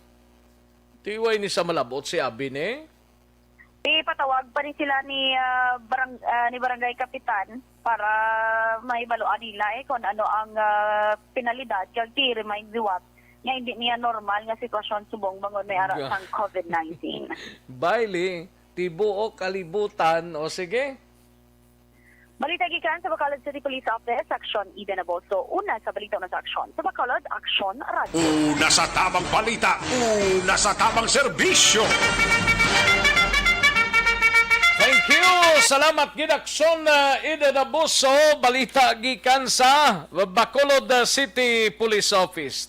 Speaker 3: Tiway ni sa malabot si Abi ni?
Speaker 6: Ipatawag pa rin sila ni Barangay Kapitan para maibaluan nila kung ano ang penalidad kag remind diwat nga hindi niya normal nga sitwasyon subong bangon may ara sang COVID-19.
Speaker 3: Bailey, tibuok kalibutan o sige.
Speaker 6: Balita gikan sa Bacolod City Police Office, Aksyon Eden Aboso. Una sa balita na sa Aksyon. Sa Bacolod, Aksyon Radio.
Speaker 4: Una sa tamang balita, una sa tamang serbisyo.
Speaker 3: Thank you! Salamat gid Aksyon Eden Aboso. Balita gikan sa Bacolod City Police Office.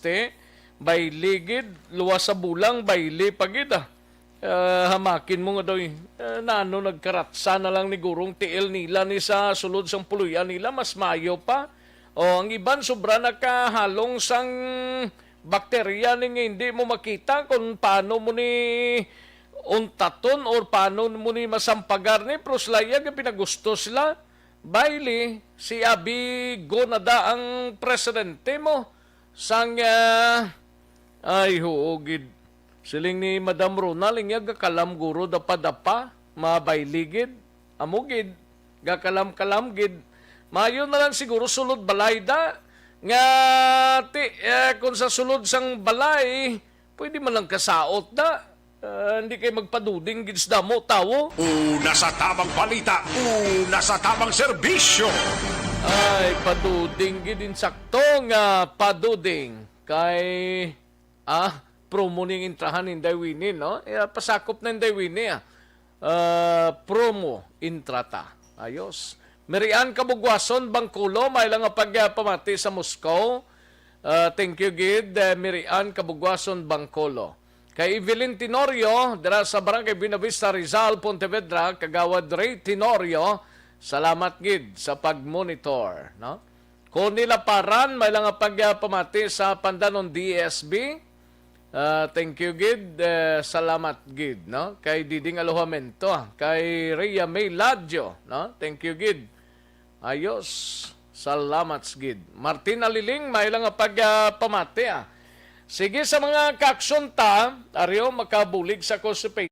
Speaker 3: Baili gid, luwas sa bulang, baili pagid hamakin mo nga daw nano nagkaratsa na lang ni gurong tiil nila ni sa sulod sang puluyan nila mas mayo pa o ang iban sobra nakahalong sang bakterya ni hindi mo makita kung paano mo ni untaton or paano mo ni masampagar ni proslaya nga pinagusto sila Bailey si Abi Gonada ang presidente mo sang ay huogid siling ni Madam Ronald, nga gakalam guro dapa-dapa, mabailigid, amugid, gakalam-kalam gid. Mayo na lang siguro sulod balay da, nga kung sa sulod sang balay, pwede man lang kasaot da. Hindi kayo magpaduding gids damo tawo.
Speaker 4: Una sa tamang balita, una sa tamang serbisyo.
Speaker 3: Ay, paduding gid insakto nga paduding. Kay, promo ning intrahan Inday Winnie, no? Pasakop na Inday Winnie, promo intrata. Ayos. Merian Kabugwason, Bangkulo, may lang nga pagpamati sa Moscow. Thank you, Gid. Merian Kabugwason, Bangkulo. Kay Evelyn Tenorio, dira sa Barangay Buenavista, Rizal, Pontevedra, Kagawad Ray Tenorio, salamat, Gid, sa pag-monitor, no? Conila Paran, may lang nga pagpamati sa Pandanon DSB. Thank you, Gid. Salamat, Gid, no? Kay Diding Alohamento, kay Rhea May Ladjo, no? Thank you, Gid. Ayos. Salamat, Gid. Martin Aliling, may lang pagpamati, Sige, sa mga kaaksyon ta, ariyo makabulig sa constipation.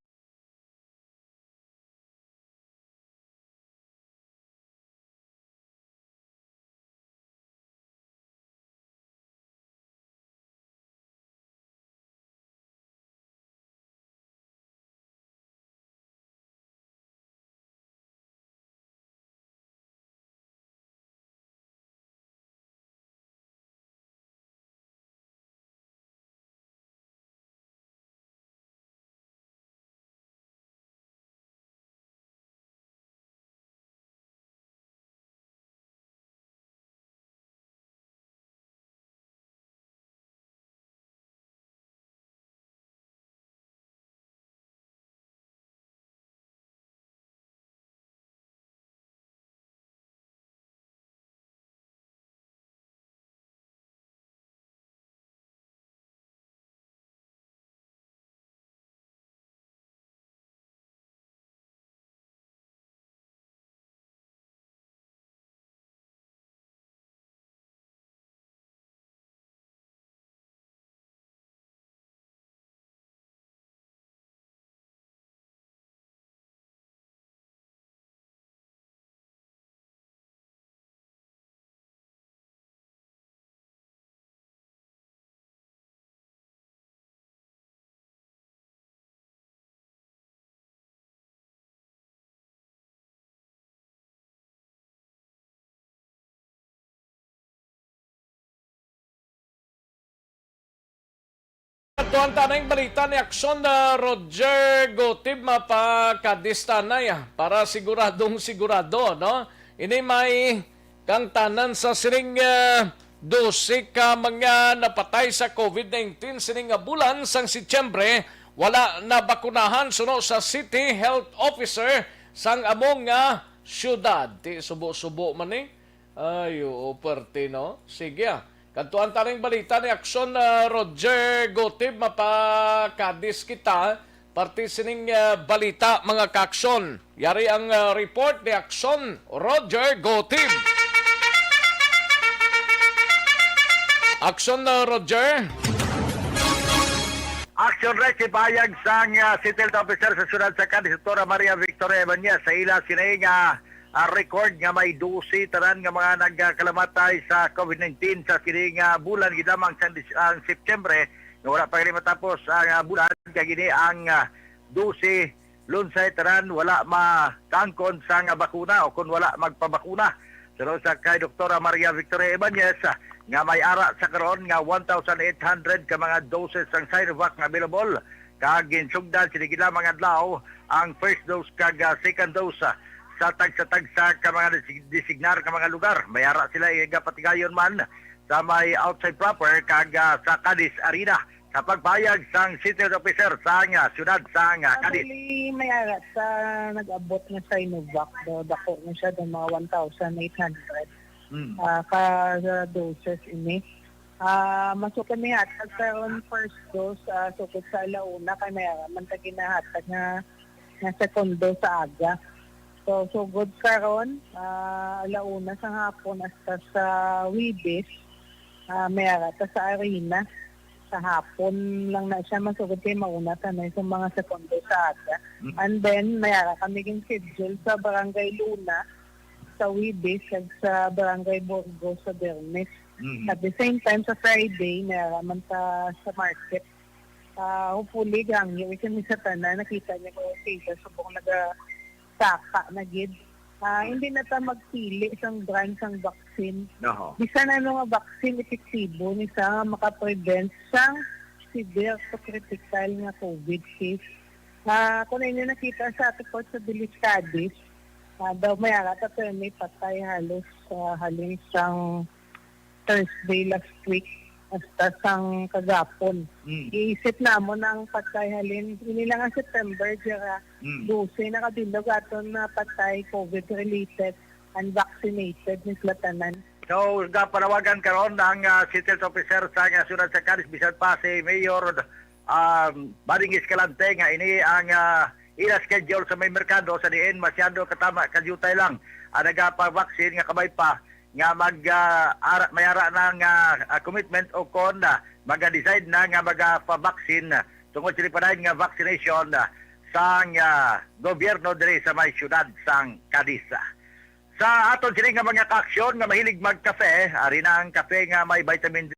Speaker 3: Tuan tanang balita ni Aksyon na Roger Gotib mapakadistanay para siguradong sigurado, no? Ini may kang tanan sa siring 12 ka mga napatay sa COVID-19 sining bulan sang Setyembre wala na bakunahan suno sa City Health Officer sang among syudad. Ti subo-subo man ay operte, no? Sige kantuan taring balita ni Aksyon Roger Gotib mapakadis kita parte sining balita mga kaaksyon. Yari ang report ni Aksyon Roger Gotib. Aksyon Roger.
Speaker 8: Action right si payag sang City Health Officer sa syudad sa Cadiz, Dr. Maria Victoria Ibanez sa ila sinay nga record nga may 12 tanan nga mga nagkalamatay sa COVID-19 sa kini nga bulan gidamang ang September nga wala pa gani matapos ang bulan kay gini ang 12 lunsay tanan wala makangkon sa nga bakuna o kung wala magpabakuna. Pero sa kay Dr. Maria Victoria Ibanez nga may ara sa karon nga 1,800 ka mga doses ang Sinovac nga available kag ginsugdan sini mga adlaw ang first dose kag second dose sa tag-sa ka mga designar ka mga lugar. May ara sila igapatigayon man sa may outside proper kag sa Cadiz Arena sa pagbayag sang City Officer sa nga syudad sa nga Cadiz.
Speaker 11: Actually, may ara sa nag-abot na Sinovac dako na siya ng mga 1,800 ka doses ini. Masukan niya at karon first dose sukod sa alauna kay may man ta ginahatag nga second dose sa aga. So good karon alauna sa hapon hasta sa Wibis may ara ta sa arena sa hapon lang na siya masugod kay mauna tanay sa mga second dose sa aga. And then may ara kami ging schedule sa Barangay Luna sa Wibis at sa Barangay Borgo sa Bernes. At the same time sa Friday naraman ta sa market. Hopefully gangyo isin sa tanan nakita niya ko sa subong nagasaka na gid. Hindi na ta magpili isang brand sang vaccine. Bisan ano nga vaccine epektibo ni sa makaprevent sang severe to critical nga COVID case. Kung inyo nakita sa ating sa Cadiz, daw may arat at may patay halos halin sang Thursday last week hasta sang kagapon. Iisip na mo ng patay halin, inilang ang September, dira 12 nakabilog aton na patay COVID-related and vaccinated ni Slatanan.
Speaker 8: So, panawagan karon ang City Health Officer sa syudad sa Cadiz, bisan pa si Mayor Bading Escalante nga ini ang ila schedule sa may merkado sa diin masyado katama kadyutay lang nagapa-vaccine nga kabay pa nga may ara ng commitment o kon maga-decide na nga maga-vaccine tungod sa panahin nga vaccination sa gobyerno diri sa may syudad sang Cadiz. Sa aton sini nga mga kaaksyon nga mahilig magkape, ari na ang kape nga may vitamin D.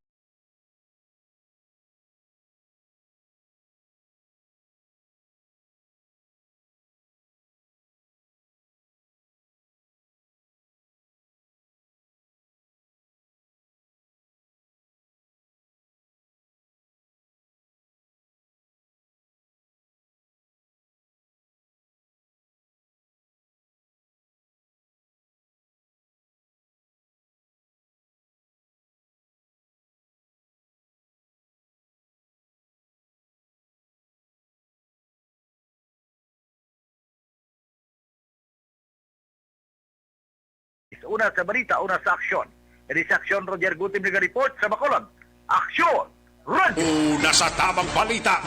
Speaker 8: Una sa balita, una sa aksyon. Edi sa aksyon, Roger Gutim nag-report sa Bacolod. Aksyon! Radio!
Speaker 4: Una sa tamang balita,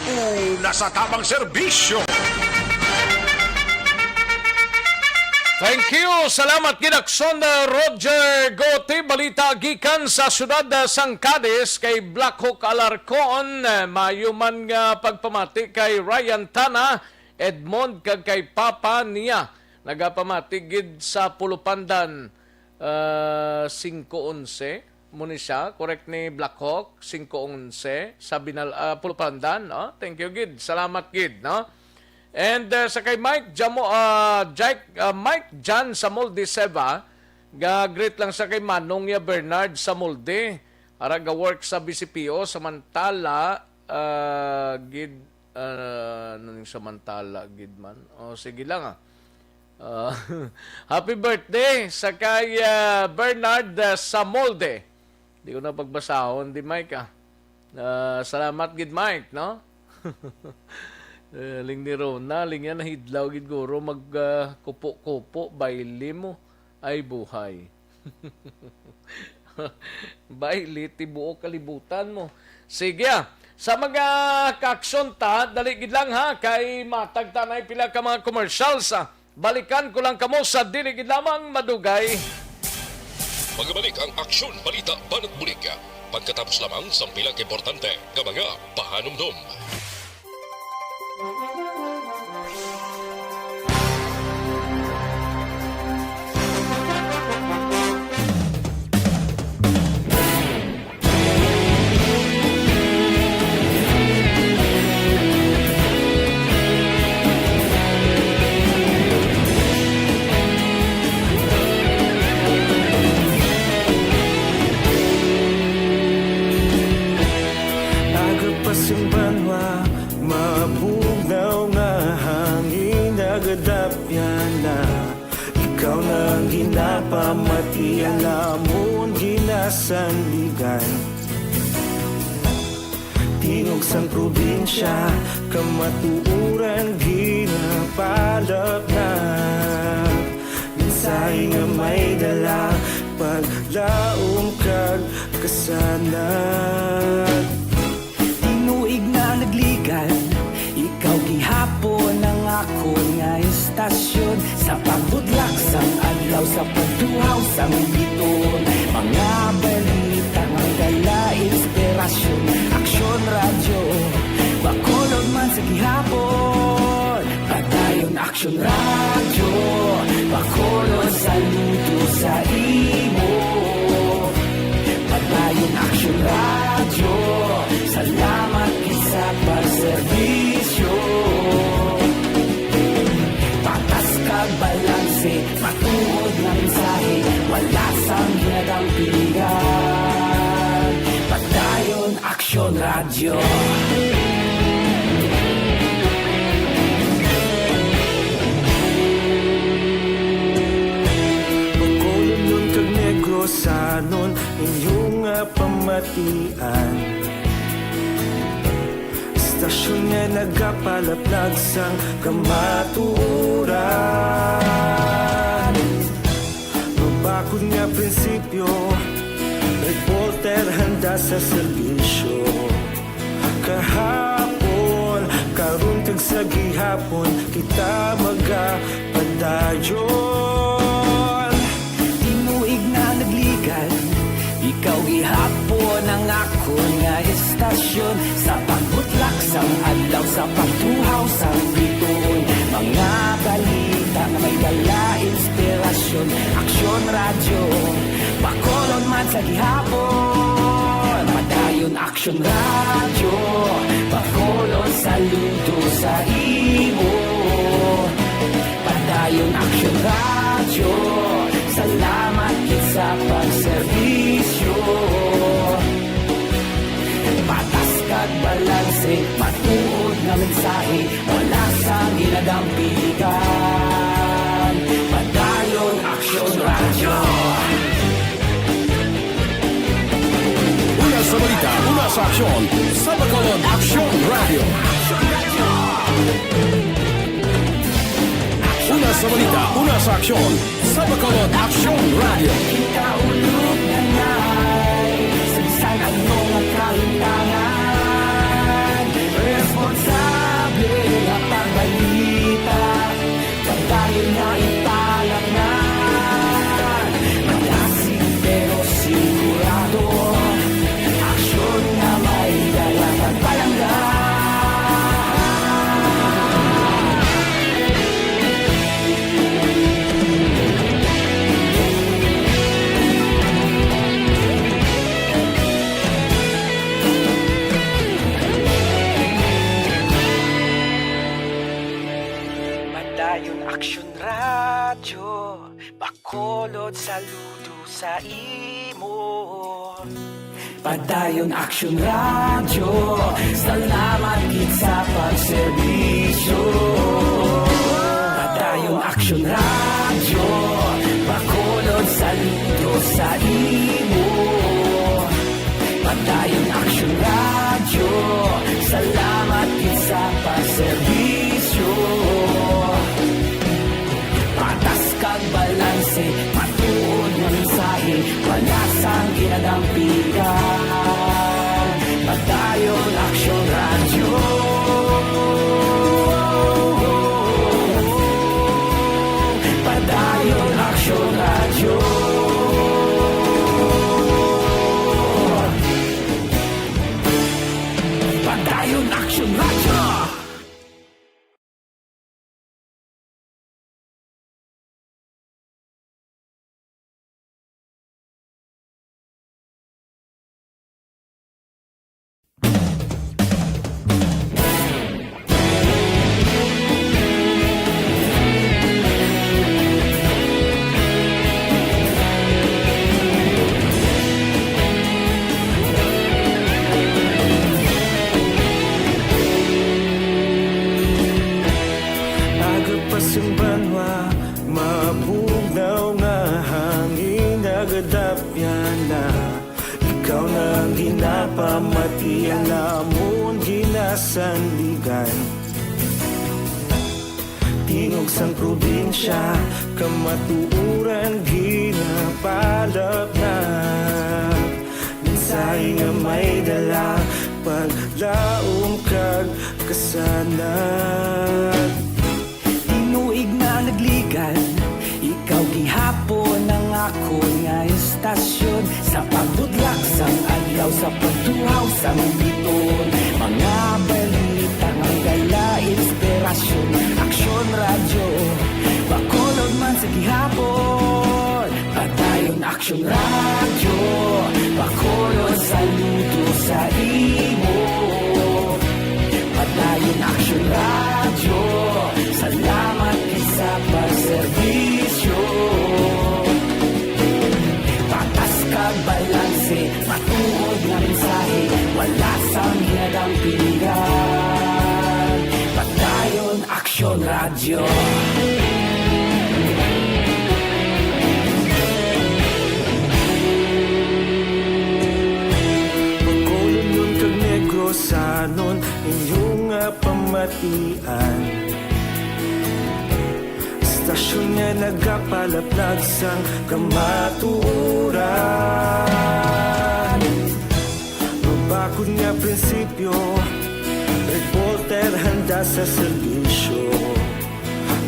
Speaker 4: una sa tamang serbisyo.
Speaker 3: Thank you. Salamat Ginaksyon Roger Gotti. Balita gikan sa syudad sang Cadiz kay Black Hawk Alarcon. Mayuman nga pagpamati kay Ryan Tana, Edmond kag kay Papa niya. Nagapamati gid sa Pulupandan 5-11 muna siya, correct ni Black Hawk, 5-11 sa Pulupandan, no? Thank you, Gid. Salamat, Gid, no? And sa kay Mike Mike Jan sa Molde Seva, greet lang sa kay Manong ya Bernard sa Molde. Ara ga-work sa BCPO, samantala, Gid, ano yung samantala, Gid man? O, sige lang, happy birthday sa kay Bernard sa Molde. Hindi ko na pagbasahon, di Mike salamat gid Mike, no? Ling ni Rona, ling yan nahidlaw gid guro kupo-kupo baili mo ay buhay. Baili tibuok kalibutan mo. Sige sa mga kaaksyon ta, dali gid lang ha kay matag tanay pila ka mga commercials Balikan ko lang kamo sa diligid lamang madugay.
Speaker 2: Magbalik ang aksyon, balita, banat bulik. Pagkatapos lamang sa pilang importante ng mga pahanumdum.
Speaker 21: sandigan. Tingog sang probinsya, kamatuuran ginapalap na. Minsay nga may dala, paglaom kag kasanag.
Speaker 20: Tinuig na nagligan, ikaw gihapon ang ako nga istasyon. Sa pagbudlak sang adlaw, sa pagduhaw sang biton. Mga balita nga dala inspirasyon. Aksyon radyo, bakolog man sa gihapon. Padayon aksyon radyo, bakolog saludo sa imo. Padayon aksyon radyo, salamat sa pagserbisyo. Patas kag balanse, matuod na mensahe, wala sang ginadang pilihan. Padayon aksyon radyo.
Speaker 21: Bacolod nun kag Negros sanon, inyong pamatian. Istasyon nga nagapalaplag sang kamaturan. Mabakod nga prinsipyo, reporter handa sa serbisyo. Kahapon, karon kag sa gihapon, kita magapadayon.
Speaker 20: Tinuig na nagligan, ikaw gihapon ang ako nga istasyon. Sa pagbutlak sang adlaw, sa pagtuhaw sang biton. Mga balita na may dala inspirasyon. Aksyon radyo, bakolon man sa gihapon. Padayon aksyon radyo, bakolon saludo sa imo. Padayon aksyon radyo, salamat kit sa pagserbisyo. Patas kag balanse, matuod nga mensahe, wala sang ginadang pilihan. Padayon aksyon radyo.
Speaker 4: Una sa balita, una sa aksyon, sa Bacolod Aksyon Radio. Una sa balita, una sa aksyon, sa Bacolod Aksyon Radio.
Speaker 20: Ikaulog na na'y sagsan ang mga kahintangan. Responsable na pagbalita, pagdayon na ipalaknan. Malasig pero sigurado, aksyon na may dalang pagpalanggan. Padayon aksyon radyo, bakolod saludo sa imo. Padayon aksyon radyo, salamat gid sa pagserbisyo. Padayon aksyon radyo, bakolod saludo sa imo. Padayon aksyon radyo, salamat gid sa pagserbisyo. Patas kag balanse, matuod nga mensahe, wala sang ginadang pilihan. Padayon aksyon radyo. Padayon aksyon radyo. Padayon aksyon radyo.
Speaker 21: pamatian namon ginasandigan. Tingog sang probinsya, kamatuuran ginapalap na. Minsay nga may dala, paglaom kag kasanat.
Speaker 20: Tinuig na nagligan, ikaw gihapon ang ako nga istasyon. Sa pagbudlak sang adlaw, sa pagtuhaw sang biton. Mga balita ng gala, inspirasyon, aksyon radyo, Bacolod man sa gihapon. Padayon aksyon radyo, Bacolod saludo sa imo. Padayon aksyon radyo, salamat sa pagserbisyo. Patas kag balanse, matuod nga mensahe, wala sang hinadang pilihan. Padayon aksyon radyo.
Speaker 21: Bacolod nun kag Negrosanon, inyong pamatian. Stasyon nga nagapalaplag sang kamatuuran. Mabakod nga prinsipyo, reporter handa sa serbisyo.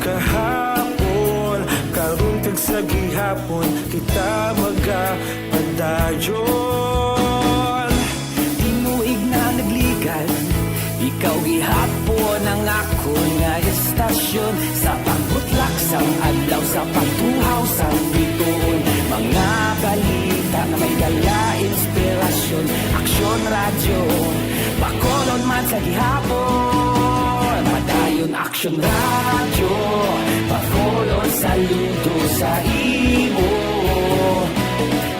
Speaker 21: Kahapon, karon kag sa gihapon, kita magapadayon.
Speaker 20: Tinuig na nagligan, ikaw gihapon ang ako nga istasyon. Sa pagbutlak sang adlaw, sa pagtuhaw sang biton. Mga balita na may gala, inspirasyon, aksyon radyo, Bacolod man sa gihapon. Padayon aksyon radyo, Bacolod saludo sa imo.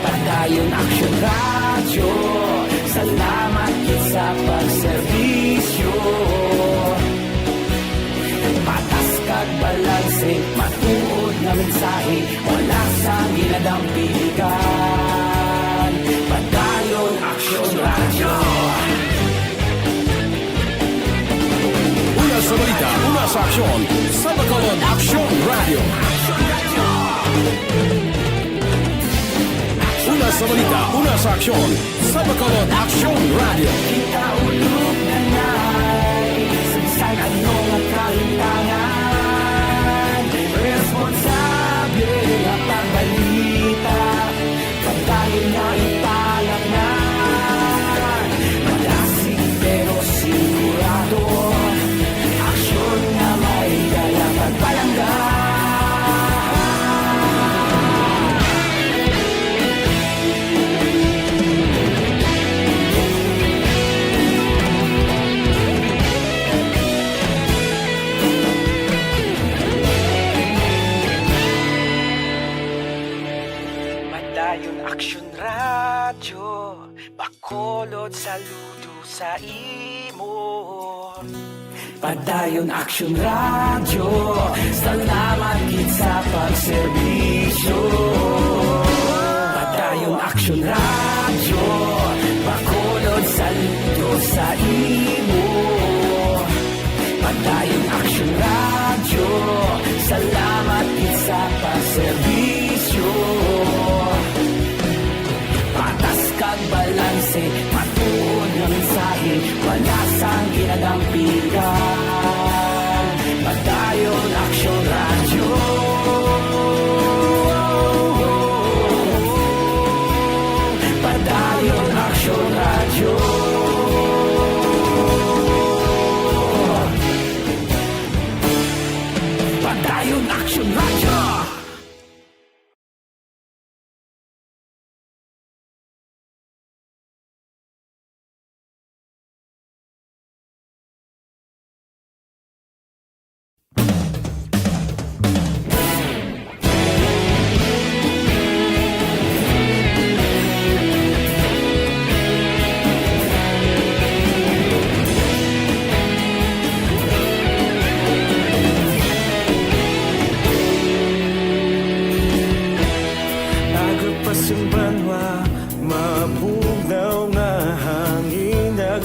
Speaker 20: Padayon aksyon radyo, salamat sa pagserbisyo. Patas kag balanse, matuod na mensahe, wala sang ginadampilikan. Padayon aksyon radyo.
Speaker 4: Una sa balita, una sa aksyon, sa Bacolod Aksyon Radio. Una sa balita, una sa aksyon, sa Bacolod Aksyon Radio.
Speaker 20: Kita ulog na na'y sagsay anong ang kalintangan. Responsable ang pagbalita, pagdayon na ipalang na. Malasig pero sigurado, aksyon na may dala pagpalanggan. Padayon aksyon radyo, Bacolod saludo sa imo. Padayon aksyon radyo, salamat gid sa pagserbisyo. Padayon aksyon radyo, Bacolod saludo sa imo. Padayon aksyon radyo, salamat gid sa pagserbisyo. Patas kag balanse, matuod nga mensahe, wala sang ginadampigan. Padayon aksyon radyo. Padayon aksyon radyo.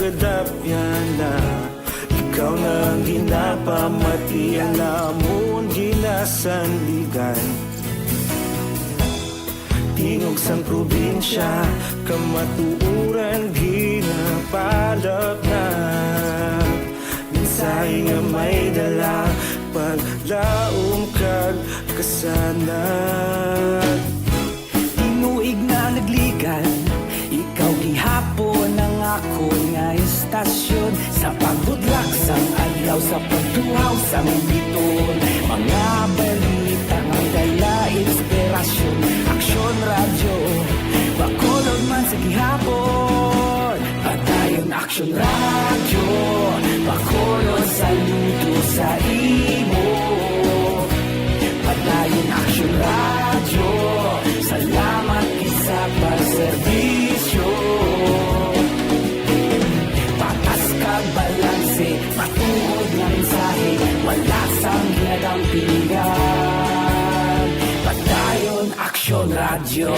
Speaker 21: kadapya na ikaw na ginapamatian namon ginasandigan. Tingog sang probinsya kamatuuran ginapalap na minsay nga may dala paglaom kag kasanag.
Speaker 20: Tinuig na nagligan, ikaw gihapon ang ako nga istasyon sa pagbudlak sang adlaw sa pagtuhaw sa biton. Mga balita nga dala inspirasyon, Aksyon Radyo Bacolod man sa gihapon. Padayon Aksyon Radyo Bacolod saludo sa imo. Padayon Aksyon Radyo, salamat isa pagserbisyo. Patas kag balanse, matuod nga mensahe, wala sang ginagampingan. Padayon Aksyon Radyo.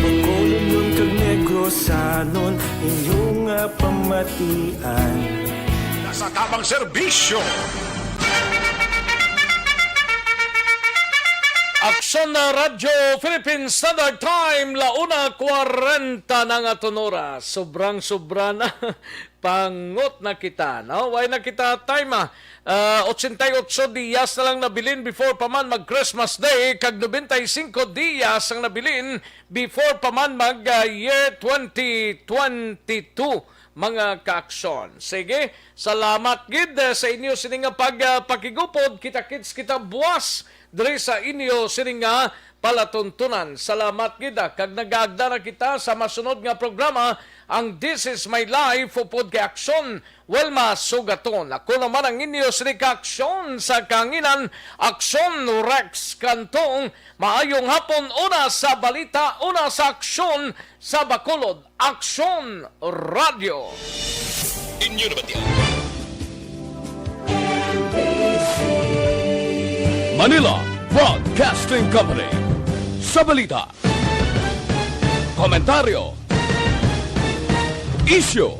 Speaker 21: Bacolod nun kag Negrosanon inyong pamatian.
Speaker 4: Nasa tamang serbisyo.
Speaker 3: Aksyon na Radyo Philippine Standard Time, 1:40 na nga tonora. Sobrang-sobra na. Pangot na kita. No? Why na kita time 88 diyas na lang nabilin before pa man mag-Christmas Day, kag 95 diyas ang nabilin before pa man mag-year 2022. Mga kaaksyon. Sige, salamat gid sa inyo sininga pagpakigupod. Kita-kits kita buwas diri sa inyo sininga palatuntunan. Salamat gid kag nagaagda na kita sa masunod nga programa ang This Is My Life upod kay Aksyon Welma Sugaton. Ako naman ang inyo sininga Aksyon sa kanginan, Aksyon Rex Cantong. Maayong hapon, una sa balita, una sa aksyon sa Bacolod, Aksyon Radio.
Speaker 2: Inyo naman yan.
Speaker 13: Manila Broadcasting Company. Sa balita, komentaryo, issue,